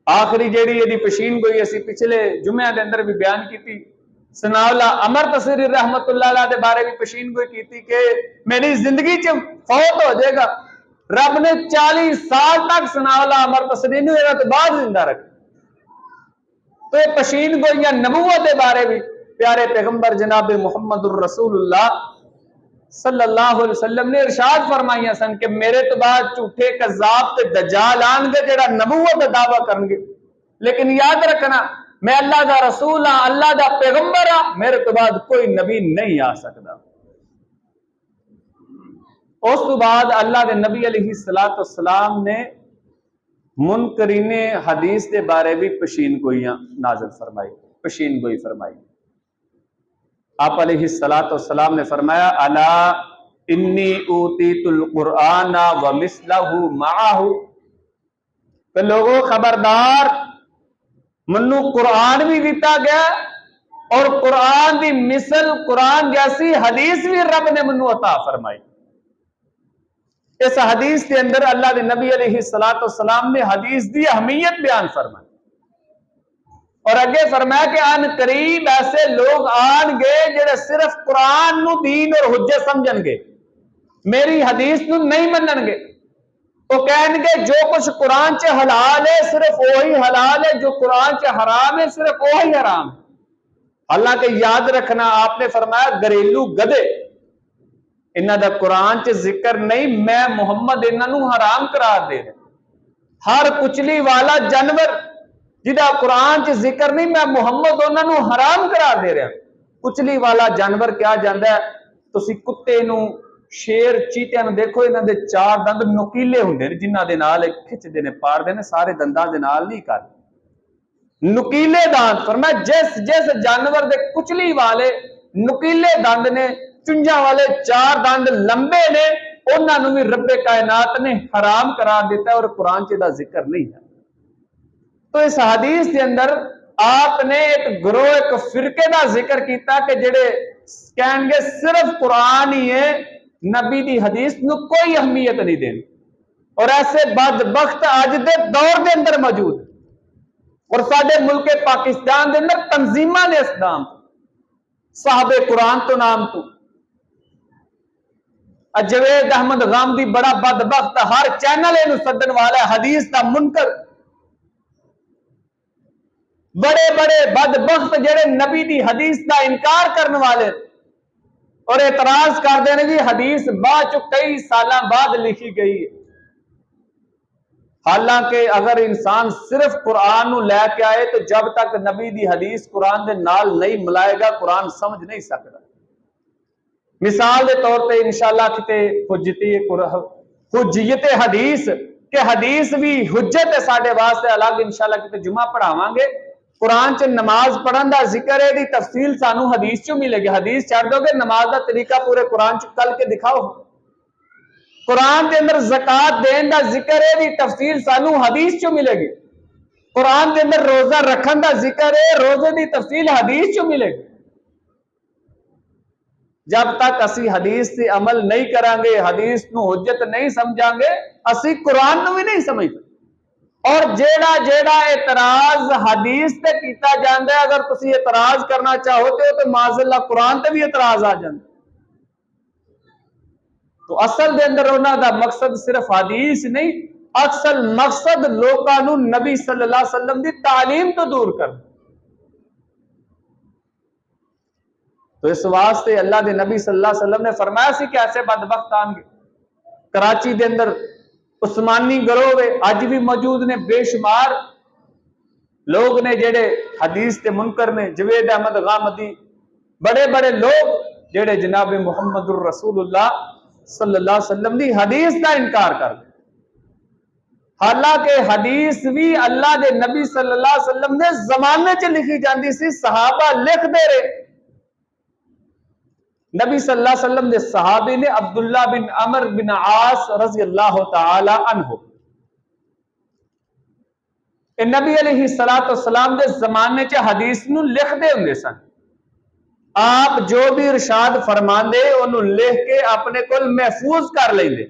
آخری جیڑی یہ پشین گوئی اسی پچھلے جمعہ دے اندر بھی بیان کی تھی. ثناءاللہ عمر تصری رحمت اللہ علیہ دے بارے بھی پشین گوئی کی تھی کہ میری زندگی چ فوت ہو جائے گا. رب نے 40 سال تک ثناءاللہ عمر تصری نے تو بعد زندہ رکھا. تو یہ پشین گوئیاں نبوت دے بارے بھی پیارے پیغمبر جناب محمد الرسول اللہ صلی اللہ علیہ وسلم نے ارشاد فرمائیاں سن کہ میرے تو بعد جھوٹے کذاب تے دجال آن گے جڑا نبوت دا دعویٰ کرن گے، لیکن یاد رکھنا میں اللہ دا رسول ہاں، اللہ دا پیغمبر ہاں، میرے تو بعد کوئی نبی نہیں آ سکتا. اس تو بعد اللہ دے نبی علیہ السلام نے منکرین حدیث دے بارے بھی پشین گوئیاں نازل فرمائی، پشین گوئی فرمائی. آپ علیہ السلام نے فرمایا الا انی اوتیت القرآن ومثلہ معہ، کہ لوگوں خبردار منو قرآن بھی دیتا گیا اور قرآن دی مثل قرآن جیسی حدیث بھی رب نے منو عطا فرمائی. اس حدیث کے اندر اللہ دے نبی علیہ السلام نے حدیث دی اہمیت بیان فرمائی اور اگے فرمایا کہ ان قریب ایسے لوگ آن گے جڑے صرف قرآن نو دین اور حجت سمجھن گے، میری حدیث نو نہیں منن گے. وہ کہیں گے جو کچھ قرآن چ حلال ہے صرف وہی حلال ہے، جو قرآن چ حرام ہے صرف وہی حرام ہے. حالانکہ یاد رکھنا آپ نے فرمایا گھریلو گدے انہاں دا قرآن چ ذکر نہیں، میں محمد انہاں نو حرام قرار دے رہا. ہر کچلی والا جانور جدا قرآن چ ذکر نہیں، میں محمد انہاں نو حرام قرار دے رہا. کچلی والا جانور کیا جاندا ہے؟ تسی کتے نو شیر چیتیاں نو دیکھو، انہاں دے 4 دند نکیلے ہوندے نے جنہاں دے نال کھچدے نے پاڑدے نے، سارے دنداں دے نال نہیں کردے. نکیلے دانت فرمایا جس جانور دے کچلی والے نکیلے دند نے، چنجاں والے 4 دند لمبے نے، انہاں نو بھی رب کائنات نے حرام قرار دیتا ہے اور قرآن چ دا ذکر نہیں ہے. تو اس حدیث کے اندر آپ نے ایک گروہ ایک فرقے دا ذکر کیتا کہ جڑے کہیں گے صرف قرآن ہی ہے، نبی دی حدیث نو کوئی اہمیت نہیں دینی. اور ایسے بدبخت اج دے دور دے اندر موجود اور سارے ملک پاکستان دے اندر تنظیماں نے اس نام صاحب قرآن تو نام تو جوید احمد غامدی بڑا بدبخت ہر چینل اینو سدن والا ہے، حدیث دا منکر. بڑے بڑے بدبخت جڑے نبی دی حدیث دا انکار کرنے والے اور اعتراض کر دے جی حدیث بعد چ کئی سالاں بعد لکھی گئی ہے. حالانکہ اگر انسان صرف قرآن نو لے کے آئے تو جب تک نبی دی حدیث قرآن دے نال نہیں ملائے گا قرآن سمجھ نہیں سکتا. مثال دے طور پہ انشاءاللہ کتے حجیت حدیث کہ حدیث بھی حجت ہے ساڈے واسطے الگ انشاءاللہ کتے جمعہ پڑھاواں گے. قرآن چ نماز پڑھن دا ذکر ہے دی تفصیل سانو حدیث چوں ملے گی. حدیث چھڑ دو گے نماز دا طریقہ پورے قرآن چ کل کے دکھاؤ. قرآن دے اندر زکات دین دا ذکر ہے دی تفصیل سانو حدیث چوں ملے گی. قرآن دے اندر روزہ رکھن دا ذکر ہے روزے دی تفصیل حدیث چوں ملے گی. جب تک اسی حدیث سے عمل نہیں کریں گے حدیث نو حجت نہیں سمجھاں گے اسی قرآن نو بھی نہیں سمجھتے. اور جیڑا اعتراض حدیث تے کیتا جاندا ہے اگر تسی اعتراض کرنا چاہو تو معاذ اللہ قرآن تے بھی اعتراض آ جاندا. تو اصل دے اندر انہاں دا مقصد صرف حدیث نہیں اصل مقصد لوکاں نو نبی صلی اللہ علیہ وسلم دی تعلیم تو دور کرنا. تو اس واسطے اللہ دے نبی صلی اللہ علیہ وسلم نے فرمایا سی کہ ایسے بدبخت آن گے. کراچی دے اندر عثمانی گروہ اج بھی موجود نے بے شمار لوگ نے جڑے حدیث تے منکر نے. جوید احمد غامدی بڑے بڑے لوگ جڑے جناب محمد الرسول اللہ صلی اللہ علیہ وسلم دی حدیث کا انکار کر دے. حالانکہ حدیث بھی اللہ دے نبی صلی اللہ علیہ وسلم نے زمانے چ لکھی جاندی سی صحابہ لکھ دے رہے. نبی صلی اللہ علیہ وسلم دے صحابی نے عبداللہ بن عمر بن عاص رضی اللہ تعالی عنہ نبی علیہ السلام دے زمانے چ حدیث نو لکھ دے ہوندے سن. آپ جو بھی ارشاد فرماندے انہوں لکھ کے اپنے کول محفوظ کر لیندے.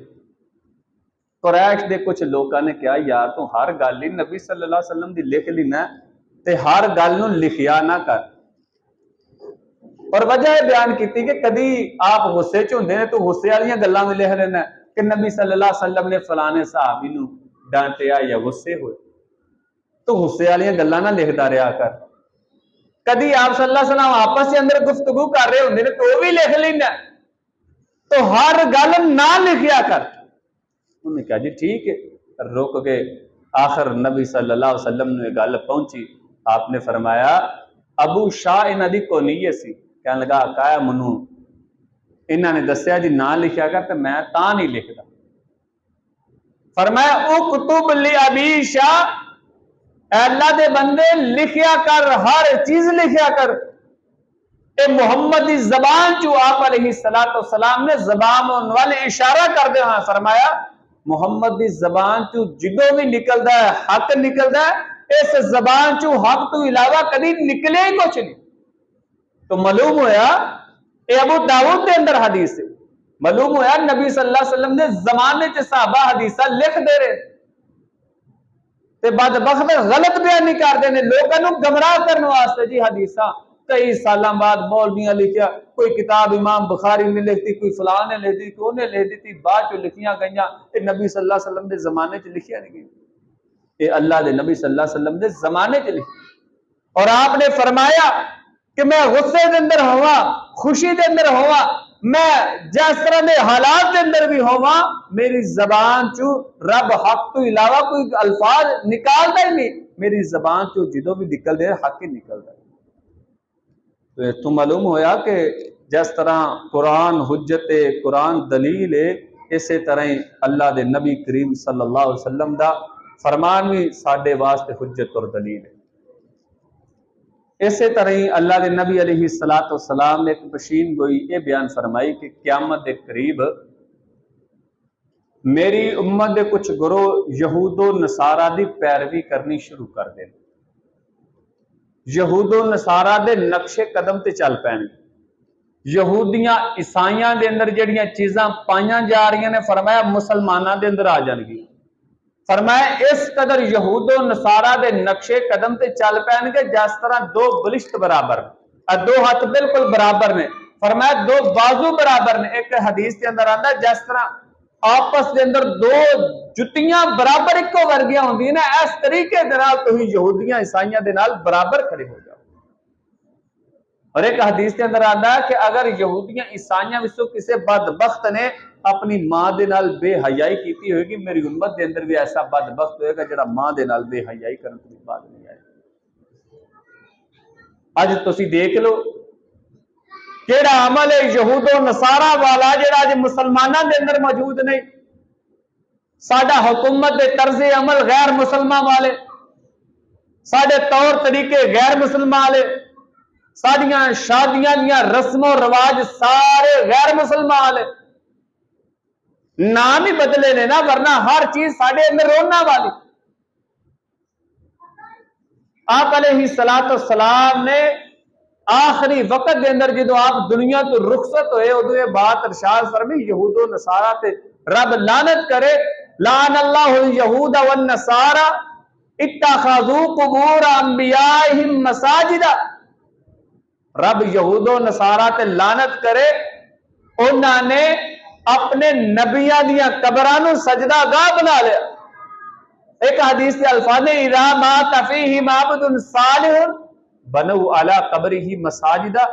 قریش دے کچھ لوکاں نے کہا یار تو ہر گل ہی نبی صلی اللہ علیہ وسلم دی لکھ لینا تے ہر گل نو لکھیا نہ کر. اور وجہ یہ بیان کیتی کہ کدی آپ غصے چ ہوندے نے تو غصے والیاں گلاں وچ لکھ لینا کہ نبی صلی اللہ علیہ وسلم نے فلانے صحابی نو ڈانٹیا یا غصے ہوئے تو غصے والیاں گلاں نہ لکھدا رہیا کر. کدی آپ صلی اللہ علیہ وسلم آپس کے اندر گفتگو کر رہے ہوندے نے تو وہ بھی لکھ لینا تو ہر گل نہ لکھیا کر. انہوں نے کہا جی ٹھیک ہے. رک کے آخر نبی صلی اللہ علیہ وسلم نے گل پہنچی. آپ نے فرمایا ابو شاہ انہاں دی کونیے سی کہنے لگا کہا منو انہاں نے دسیا جی نہ لکھیا کر تو میں تاں نہیں لکھدا. فرمایا اکتب لی ابی شاہ اے اللہ دے بندے لکھیا کر ہر چیز لکھیا کر. اے محمد دی زبان چو آپ علیہ السلام نے زبان والے اشارہ کر دے ہاں فرمایا محمد دی زبان چو جدوں بھی نکلدا ہے حق نکلدا ہے اس زبان چو حق تو علاوہ کبھی نکلے ہی کچھ نہیں. تو معلوم ہویا اے ابو داؤد دے اندر حدیث ہے. معلوم ہویا نبی صلی اللہ علیہ وسلم نے زمانے چ صحابہ حدیثہ لکھ دے رہے تے بدبخت غلط بیان نہیں کر دے نے لوگوں نو گمراہ کرنے واسطے جی حدیثہ کئی سالاں بعد مولویاں لکھیا کوئی کتاب امام بخاری نے لکھتی کوئی فلاں نے لکھ دی کوئی نے لکھ دی بعد چ لکھیاں گئیاں اے نبی صلی اللہ علیہ وسلم دے زمانے چ لکھیا نہیں گئی. اے اللہ دے نبی صلی اللہ علیہ وسلم دے زمانے چ لکھی. اور آپ نے فرمایا کہ میں غصے دے اندر ہوا خوشی دے اندر ہوا میں جس طرح دے حالات دے اندر بھی ہوا میری زبان چو رب حق تو علاوہ کوئی الفاظ نکالتا ہی نہیں. میری زبان چو جدوں بھی نکل دے حق ہی نکلتا ہے. تو معلوم ہویا کہ جس طرح قرآن حجت ہے قرآن دلیل ہے اسی طرح اللہ دے نبی کریم صلی اللہ علیہ وسلم دا فرمان بھی ساڈے واسطے حجت اور دلیل ہے. اسی طرح ہی اللہ دے نبی علیہ السلام نے ایک پشین گوئی یہ بیان فرمائی کہ قیامت کے قریب میری امت دے کچھ گروہ یہود و نصارہ دی پیروی کرنی شروع کر دیں. یہود و نصارہ دے نقشے قدم تے چل پین. یہودیاں عیسائیاں دے اندر جڑیاں چیزاں پائیاں جا رہی ہیں نے فرمایا مسلماناں دے اندر آ جان گی. فرمایا اس قدر یہود و نصارہ دے نقشے قدم تے چل پین گے جس طرح دو بلشت برابر دو ہاتھ بالکل برابر نے. فرمایا دو بازو برابر نے. ایک حدیث کے اندر آندا جس طرح آپس دے اندر دو جتیاں برابر اکو ورگیاں ہوندی نا اس طریقے دے نال تسی یہودیاں عیسائیاں دے نال برابر کھڑے ہو جاؤ. اور ایک حدیث کے اندر آندا ہے کہ اگر یہودیاں عیسائیاں وچوں کسے بدبخت نے اپنی ماں دے نال بے حیائی کیتی ہوئے گی میری امت دے اندر بھی ایسا بدبخت ہوئے گا جڑا ماں دے نال بے حیائی کرن تو بعد نہیں آئے. اج تسی دیکھ لو کیڑا عمل ہے یہود و نصارہ والا جڑا اج مسلماناں دے اندر موجود نہیں؟ ساڈا حکومت دے طرز عمل غیر مسلمان والے، ساڈے طور طریقے غیر مسلمان والے، ساڈیاں شادیاں دیاں رسم و رواج سارے غیر مسلمان والے، نام ہی بدلے نے نا، ورنہ ہر چیز ساڈے اندر رونا والی۔ آپ علیہ الصلوۃ والسلام نے آخری وقت دے اندر جدو آپ دنیا تو رخصت ہوئے ادو یہ بات ارشاد فرمی یہود و نصارہ تے رب لعنت کرے، لعن اللہ الیہود والنصارى اتخذوا قبور انبیائہم مساجدا، رب یہود و نصارہ تے لعنت کرے، انہوں نے اپنے نبیاں دیاں قبراں نو سجدہ گاہ بنا لیا۔ ایک حدیث کے الفاظ نے اذا مات فیہم عبد صالح بنو علی قبرہ مساجدہ،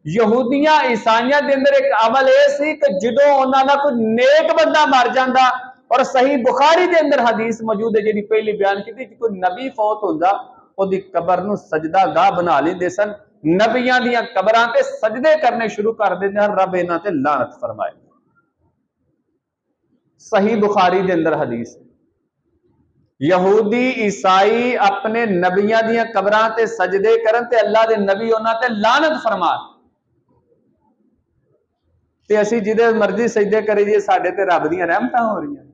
یہودیاں عیسائیاں دے اندر ایک عمل اے سی کہ جدوں انہاں دا کوئی نیک بندہ مر جاندا، اور صحیح بخاری دے اندر حدیث موجود ہے جڑی پہلی بیان کیتی کہ کوئی نبی فوت ہوندا اودی قبر نو سجدہ گاہ بنا لیندے سن، نبیاں دیاں قبراں تے سجدے کرنے شروع کر دیندے ہن، رب انہاں تے لعنت فرمائے۔ صحیح بخاری دے اندر حدیث یہودی عیسائی اپنے نبیاں دیاں قبراں تے سجدے کرن تے اللہ دے نبی انہاں تے لعنت فرما، تے اسی جدے مرضی سجدے کرے جی ساڈے تے رب دیاں رحمتاں ہو رہی ہیں۔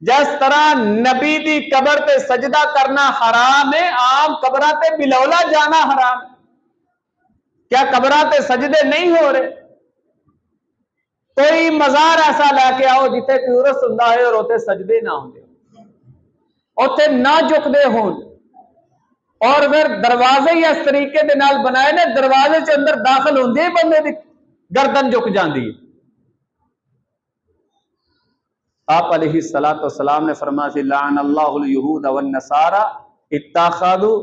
جس طرح نبی دی قبر تے سجدہ کرنا حرام ہے، عام قبراں تے بلولا جانا حرام ہے، کیا قبراں تے سجدے نہیں ہو رہے؟ کوئی مزار ایسا لے کے آؤ جتے کوئی عرس ہوندا ہے اور اوتے سجدے نہ ہوندے، اوتے نہ جھکدے ہون، اور پھر دروازے ہی اس طریقے دے نال بنائے نے دروازے چ اندر داخل ہوندے بندے دی گردن جھک جاندی ہے۔ آپ علیہ الصلوۃ والسلام نے فرمایا سی لعن اللہ الیہود والنصارى اتخذوا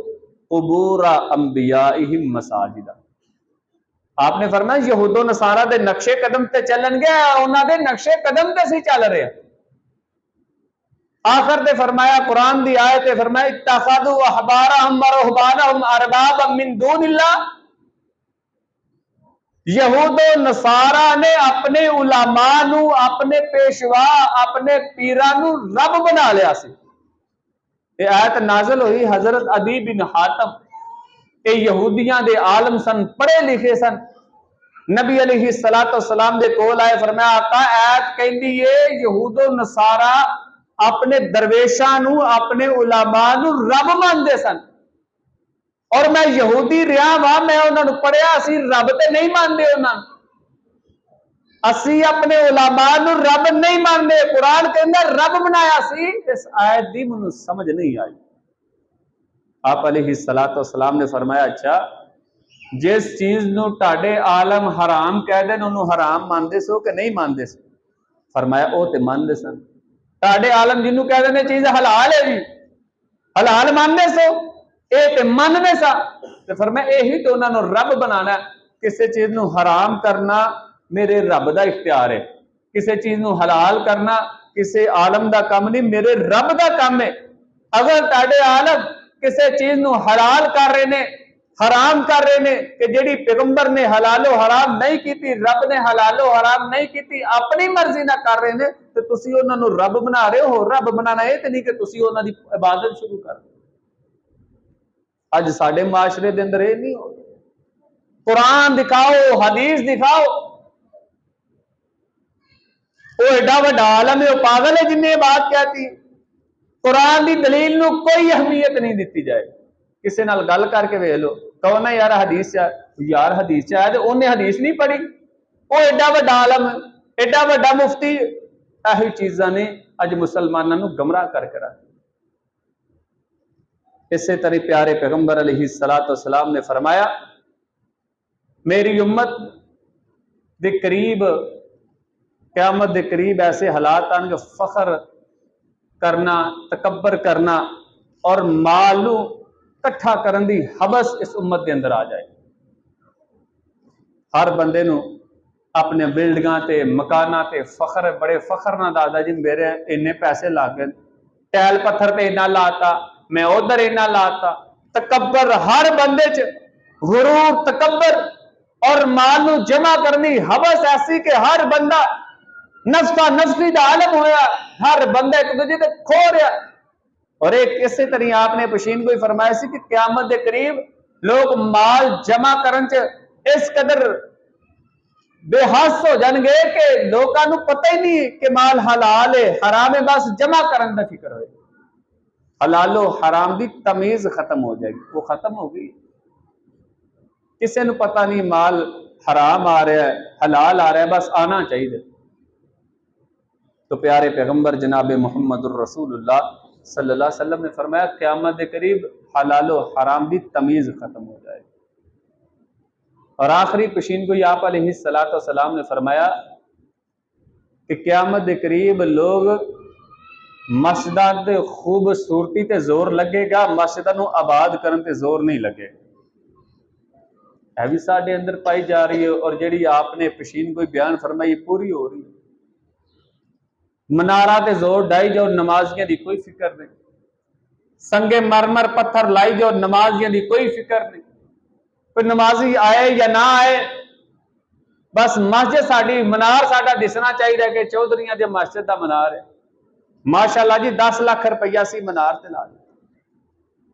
قبور انبیائہم مساجدا، آپ نے فرمایا یہود و نصارہ دے نقشے قدم تے چلن گے، انہاں دے نقشے قدم تے سی چل رہے ہیں۔ آخر تے فرمایا قرآن دی آیت تے فرمایا اتخذوا احبارهم ورهبانهم اربابا من دون اللہ، یہود و نصارہ نے اپنے علماء نو، اپنے پیشوا، اپنے پیراں نو رب بنا لیا سی۔ یہ آیت نازل ہوئی حضرت عدی بن حاتم، یہ یہودیاں دے عالم سن، پڑھے لکھے سن، نبی علیہ الصلوۃ والسلام دے کول آئے، فرمایا آقا آیت کہندی ہے یہود و نصارہ اپنے درویشاں نو، اپنے علماء نو رب ماندے سن، اور میں یہودی رہا وا، میں انہاں نو پڑھیا، اسی رب تے نہیں ماندے، انہاں اسی اپنے علماء نو رب نہیں ماندے، قرآن کے اندر رب بنایا سی۔ اس آیت دی منو سمجھ نہیں آئی۔ آپ علیہ الصلوۃ والسلام نے فرمایا اچھا جس چیز نو ٹاڈے عالم حرام کہہ دین انہوں حرام ماندے سو کہ نہیں ماندے سو؟ فرمایا او تے ماندے سن۔ ٹاڈے عالم جنوں کہہ دین چیز حلال ہے جی، حلال ماندے سو، اے تے ماندے سا، تے فرمایا یہی تو انہاں نو رب بنانا ہے۔ کسی چیز نو حرام کرنا میرے رب دا اختیار ہے، کسی چیز نو حلال کرنا کسی عالم دا کام نہیں، میرے رب دا کام ہے۔ اگر ٹاڈے عالم کسی چیز نو حلال کر رہے نے، حرام کر رہے نے، کہ جیڑی پیغمبر نے حلال و حرام نہیں کیتی، رب نے حلال و حرام نہیں کیتی، اپنی مرضی نہ کر رہے نے، تو تسی انہاں نو رب بنا رہے ہو۔ رب بنانا یہ تے نہیں کہ تسی انہاں دی عبادت شروع کر دو۔ اج ساڈے معاشرے دے اندر یہ نہیں ہو، قرآن دکھاؤ، حدیث دکھاؤ، وہ ایڈا وڈا عالم ہے، وہ پاگل ہے جن نے یہ بات کہتی ہے۔ قرآن دی دلیل نو کوئی اہمیت نہیں دیتی جائے، کسی نال گل کر کے ویکھ لو، کہو نا یار حدیث یار حدیث چاہے تو انہیں حدیث نہیں پڑھی، وہ ایڈا وڈا عالم ہے، ایڈا وڈا مفتی، یہی چیزاں نے اج مسلمانوں نو گمراہ کر کے رکھ۔ اسی طرح پیارے پیغمبر علیہ الصلوۃ والسلام نے فرمایا میری امت دے قریب، قیامت دے قریب ایسے حالات آن گے فخر کرنا، تکبر کرنا اور مالو کٹھا کرن دی حبس اس امت دے اندر آ جائے۔ ہر بندے نو اپنے بلڈنگاں تے مکاناں تے فخر، بڑے فخر نہ دادا جی میرے اننے پیسے لگ گئے، ٹیل پتھر تے اتنا لاتا، میں ادھر اتنا لاتا، تکبر ہر بندے چ غرور تکبر اور مال نو جمع کرنی حوث ایسی کہ ہر بندہ نفسا نفسی دا عالم ہویا، ہر بندہ ایک دوجے تے کھو رہا۔ اور ایک اسی طرح آپ نے پشین کو ہی فرمایا سی کہ قیامت دے قریب لوگ مال جمع کرن چ اس قدر بے حس ہو جان گے کہ لوگاں نو پتہ ہی نہیں کہ مال حلال ہے حرام ہے، بس جمع کرن دا فکر ہوئے۔ حلال و حرام دی تمیز ختم ہو جائے گی، وہ ختم ہو گئی۔ کسی نو پتہ نہیں مال حرام آ رہا ہے حلال آ رہا ہے، بس آنا چاہیے۔ تو پیارے پیغمبر جناب محمد الرسول اللہ صلی اللہ علیہ وسلم نے فرمایا قیامت کے قریب حلال و حرام دی تمیز ختم ہو جائے گی۔ اور آخری پشین کو آپ علیہ السلام نے فرمایا کہ قیامت کے قریب لوگ مسجداں تے خوبصورتی تے زور لگے گا، مسجداں نو آباد کرن تے زور نہیں لگے گا۔ ہے بھی ساڈے اندر پائی جا رہی ہے، اور جڑی آپ نے پشین کو بیان فرمائی پوری ہو رہی ہے۔ منارہ تے زور ڈائی جاؤ، نمازیاں دی کوئی فکر نہیں، سنگے مرمر پتھر لائی جاؤ، نمازیاں دی کوئی فکر نہیں، کوئی نمازی آئے یا نہ آئے، بس مسجد ساڈی منار ساڈا دسنا چاہیے کہ چودھریاں دے مسجد دا منار ہے، ماشاءاللہ جی 10 لاکھ روپیہ سی منار تے لا دے۔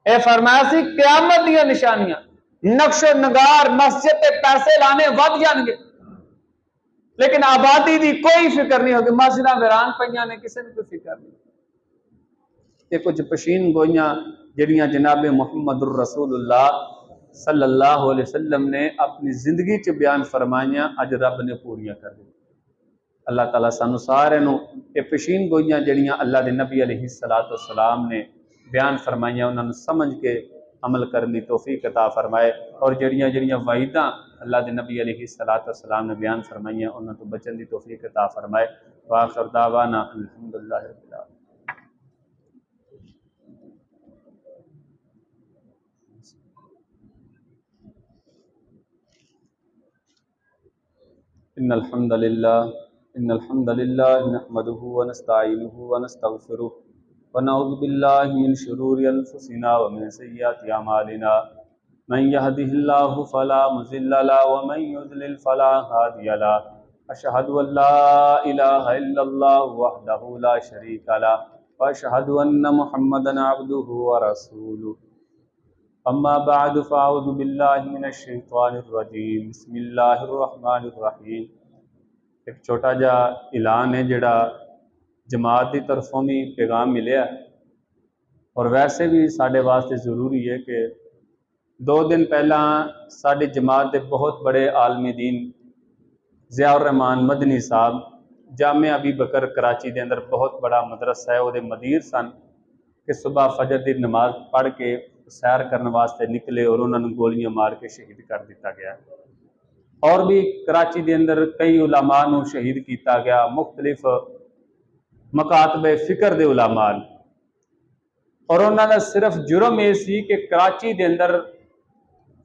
اے فرمایا سی قیامت دیاں نشانیاں، نقش و نگار مسجد تے پیسے لانے ود جان گے، لیکن آبادی دی کوئی فکر نہیں ہوگی، مسجداں ویران پئیاں نے، کسی نے کوئی فکر نہیں۔ یہ کچھ پشین گوئیاں جڑیاں جناب محمد الرسول اللہ صلی اللہ علیہ وسلم نے اپنی زندگی چ بیان فرمائیاں، اج رب نے پوریاں کر دی۔ اللہ تعالیٰ سانو سارے نو یہ پشین گوئیاں جڑیاں اللہ دے نبی علیہ السلام نے بیان فرمائیاں انہاں نو سمجھ کے عمل کرنی توفیق عطا فرمائے، اور جڑیاں جڑیاں وعیداں اللہ دے نبی علیہ السلام نے بیان فرمائیاں انہاں تو بچن دی توفیق عطا فرمائے۔ وآخر دعوانا الحمدللہ رب العالمین۔ ان الحمد للہ نحمده ونستعینه ونستغفره ونعوذ باللہ من شرور انفسنا ومن سیئات اعمالنا، من يهده الله فلا مضل له ومن يضلل فلا هادي له، اشهد ان لا الہ الا اللہ وحدہ لا شریک له واشهد ان محمدا عبدہ ورسولہ۔ اما بعد فاعوذ باللہ من الشیطان الرجیم، بسم اللہ الرحمن الرحیم۔ ایک چھوٹا جا اعلان ہے جڑا جماعت کی طرفوں بھی پیغام ملیا ہے، اور ویسے بھی ساڈے واسطے ضروری ہے کہ 2 دن پہلا ساڈی جماعت کے بہت بڑے عالم دین ضیاء الرحمان مدنی صاحب جامعہ ابی بکر کراچی دے اندر بہت بڑا مدرسہ ہے، وہ مدیر سن کہ صبح فجر دی نماز پڑھ کے سیر کرنے واسطے نکلے اور انہوں نے گولیاں مار کے شہید کر دیتا گیا۔ اور بھی کراچی دے اندر کئی علماء نو شہید کیتا گیا، مختلف مکاتب فکر دے علماء، اور انہوں نے صرف جرم یہ سی کہ کراچی دے اندر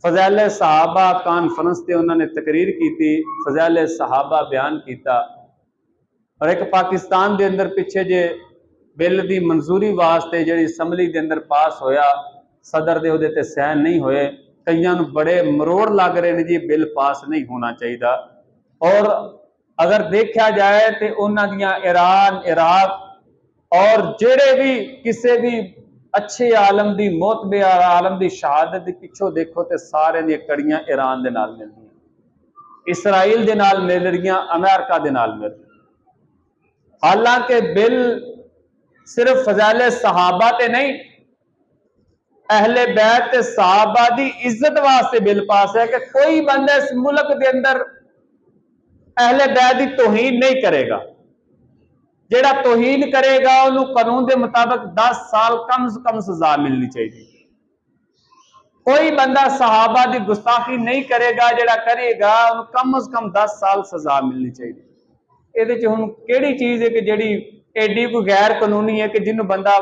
فضائل صحابہ کانفرنس تے انہوں نے تقریر کی تھی، فضائل صحابہ بیان کیتا، اور ایک پاکستان دے اندر پیچھے جے بل دی منظوری واسطے جڑی اسمبلی دے اندر پاس ہویا، صدر دے عہدے تے سائن نہیں ہوئے، کئیاں نو بڑے مروڑ لگ رہے ہیں جی بل پاس نہیں ہونا چاہیے۔ اور اگر دیکھا جائے تو انہاں دیاں ایران عراق اور جڑے بھی کسے بھی اچھے عالم دی موت بے عالم دی شہادت دی پچھو دیکھو تے سارے دی کڑیاں ایران دے نال مل رہی ہیں، اسرائیل دے نال مل رہی ہیں، امریکہ دے نال مل رہی ہیں۔ حالانکہ بل صرف فضائل صحابہ تے نہیں، اہل بیت تے صحابہ دی عزت واسطے بل پاس ہے کہ کوئی بندہ اس ملک دے اندر اہل بیت دی توہین نہیں کرے گا، جیڑا توہین کرے گا انہوں قانون دے مطابق 10 سال کم سے کم سزا ملنی چاہیے۔ کوئی بندہ صحابہ دی گستاخی نہیں کرے گا، جیڑا کرے گا انہوں کم از کم 10 سال سزا ملنی چاہیے۔ یہ دے ہن کیڑی چیز ہے کہ جیڑی ایڈی کوئی غیر قانونی ہے کہ جنہوں بندہ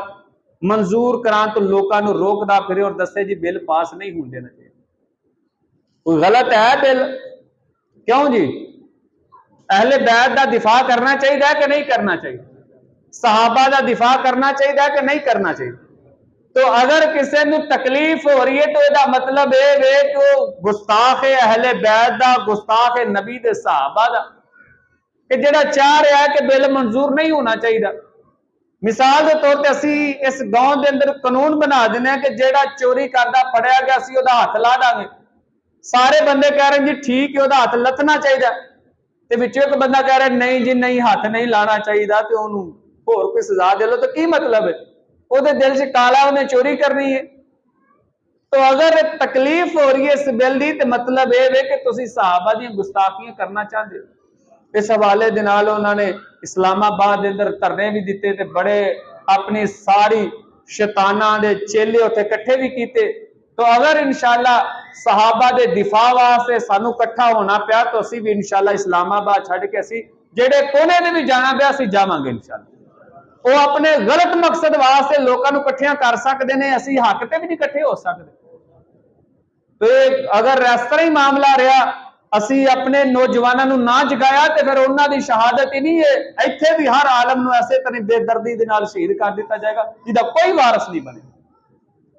منظور کران تو لوکاں نو روکدا پھرے اور دسے جی بل پاس نہیں ہون دینا چاہیے؟ کوئی غلط ہے بل؟ کیوں جی؟ اہل بیت دا دفاع کرنا چاہیے کہ نہیں کرنا چاہیے؟ صحابہ دا دفاع کرنا چاہیے کہ نہیں کرنا چاہیے؟ تو اگر کسی نو تکلیف ہو رہی ہے تو یہ مطلب یہ ہے کہ وہ گستاخ اہل بیت دا، گستاخ نبی دے صحابہ دا، کہ جڑا چاہ رہا ہے کہ بل منظور نہیں ہونا چاہیے۔ مثال کے طور پہ اسی اس گاؤں دے اندر قانون بنا دینا کہ جڑا چوری کردا پڑیا گیا اسی وہ ہاتھ لا دیں گے، سارے بندے کہہ رہے ہیں جی ٹھیک ہے وہ ہاتھ لتنا چاہیے، تے وچوں ایک بندہ کہہ رہا ہے نہیں جی نہیں ہاتھ نہیں لانا چاہیے، تے انہوں ہور کوئی سزا دے لو، تو کی مطلب ہے؟ وہ دل سے کالا انہیں چوری کرنی ہے۔ تو اگر تکلیف ہو رہی ہے اس بل دی تو مطلب یہ ہے کہ تسی صحابہ دی گستاخیاں کرنا چاہتے ہو۔ اس حوالے دے نال انہوں نے اسلام آباد اندر دھرنے بھی دیتے تے بڑے اپنی ساری شیطاناں دے چیلے اتنے کٹھے بھی کیتے۔ تو اگر انشاءاللہ صحابہ دے دفاع واسطے سانو کٹھا ہونا پیا تو اسی بھی انشاءاللہ اسلام آباد چھڑ کے اسی جڑے کونے دے بھی جانا پیا اسی جاواں گے انشاءاللہ۔ وہ اپنے غلط مقصد واسطے لوگوں کو کٹھیاں کر سکتے ہیں، اسی حق تے بھی نہیں کٹھے ہو سکتے۔ تو اگر اس طرح ہی معاملہ رہا اسی اپنے نوجوانوں نہ جگایا تو پھر انہوں دی شہادت ہی نہیں ہے، ایتھے بھی ہر عالم نو ایسے طرح بے دردی دے نال شہید کر دیتا جائے گا جہاں کوئی وارث نہیں بنے۔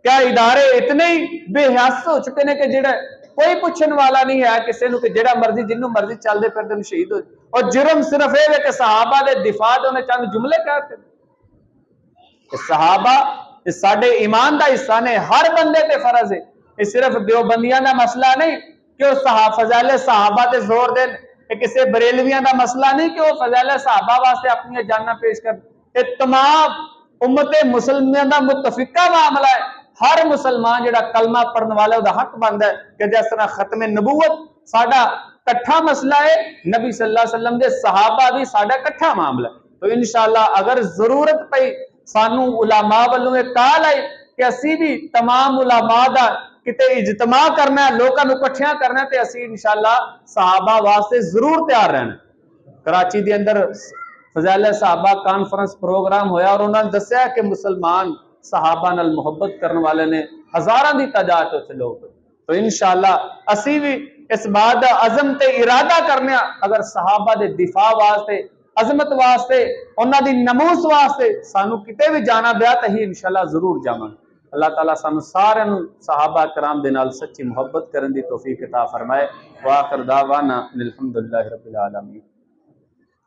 کیا ادارے اتنے ہی بے حس ہو چکے ہیں کہ جڑا کوئی پوچھنے والا نہیں ہے کسی نو کہ جڑا مرضی جنوں مرضی چل دے پھر دن شہید ہو جائے، اور جرم صرف یہ ہے کہ صحابہ دے دفاع دے انہیں چند جملے کہتے ہیں۔ صحابہ اس ساڈے ایمان دا حصہ نے، ہر بندے تے فرض ہے، یہ صرف دیوبندیاں دا مسئلہ نہیں کہ وہ فضائل صحابہ تے زور دیں، یہ کسی بریلویاں دا مسئلہ نہیں کہ وہ فضائل صحابہ واسطے اپنی جاناں پیش کر، یہ تمام امت مسلمان دا متفقہ معاملہ ہے۔ ہر مسلمان جڑا کلمہ پڑھنے والا دا حق بندا ہے کہ جس طرح ختم نبوت ساڈا کٹھا مسئلہ ہے، نبی صلی اللہ علیہ وسلم دے صحابہ بھی ساڈا کٹھا معاملہ ہے۔ تو انشاءاللہ اگر ضرورت پئی سانو علماء والوں ایک کال آئی کہ اسی بھی تمام علماء دا کتے اجتماع کرنا ہے، لوگوں کو کٹھیاں کرنا ہے، تے اسی انشاءاللہ صحابہ واسطے ضرور تیار رہنا۔ کراچی دے اندر فضائل صحابہ کانفرنس پروگرام ہویا اور انہوں نے دسیا کہ مسلمان صحابہ نال محبت کرنے والے نے ہزاراں دی تعداد وچ لوگ، تو انشاءاللہ اسی بھی اس بات دا عزم تے ارادہ کرنے اگر صحابہ دے دفاع واسطے، عظمت واسطے، انہاں دی نموس واسطے سانو کتے بھی جانا بیا تے ہی انشاءاللہ ضرور جاواں۔ اللہ تعالیٰ سانو سارے صحابہ کرام دے نال سچی محبت کرن دی توفیق عطا فرمائے۔ وآخر دعوانا الحمدللہ رب العالمین۔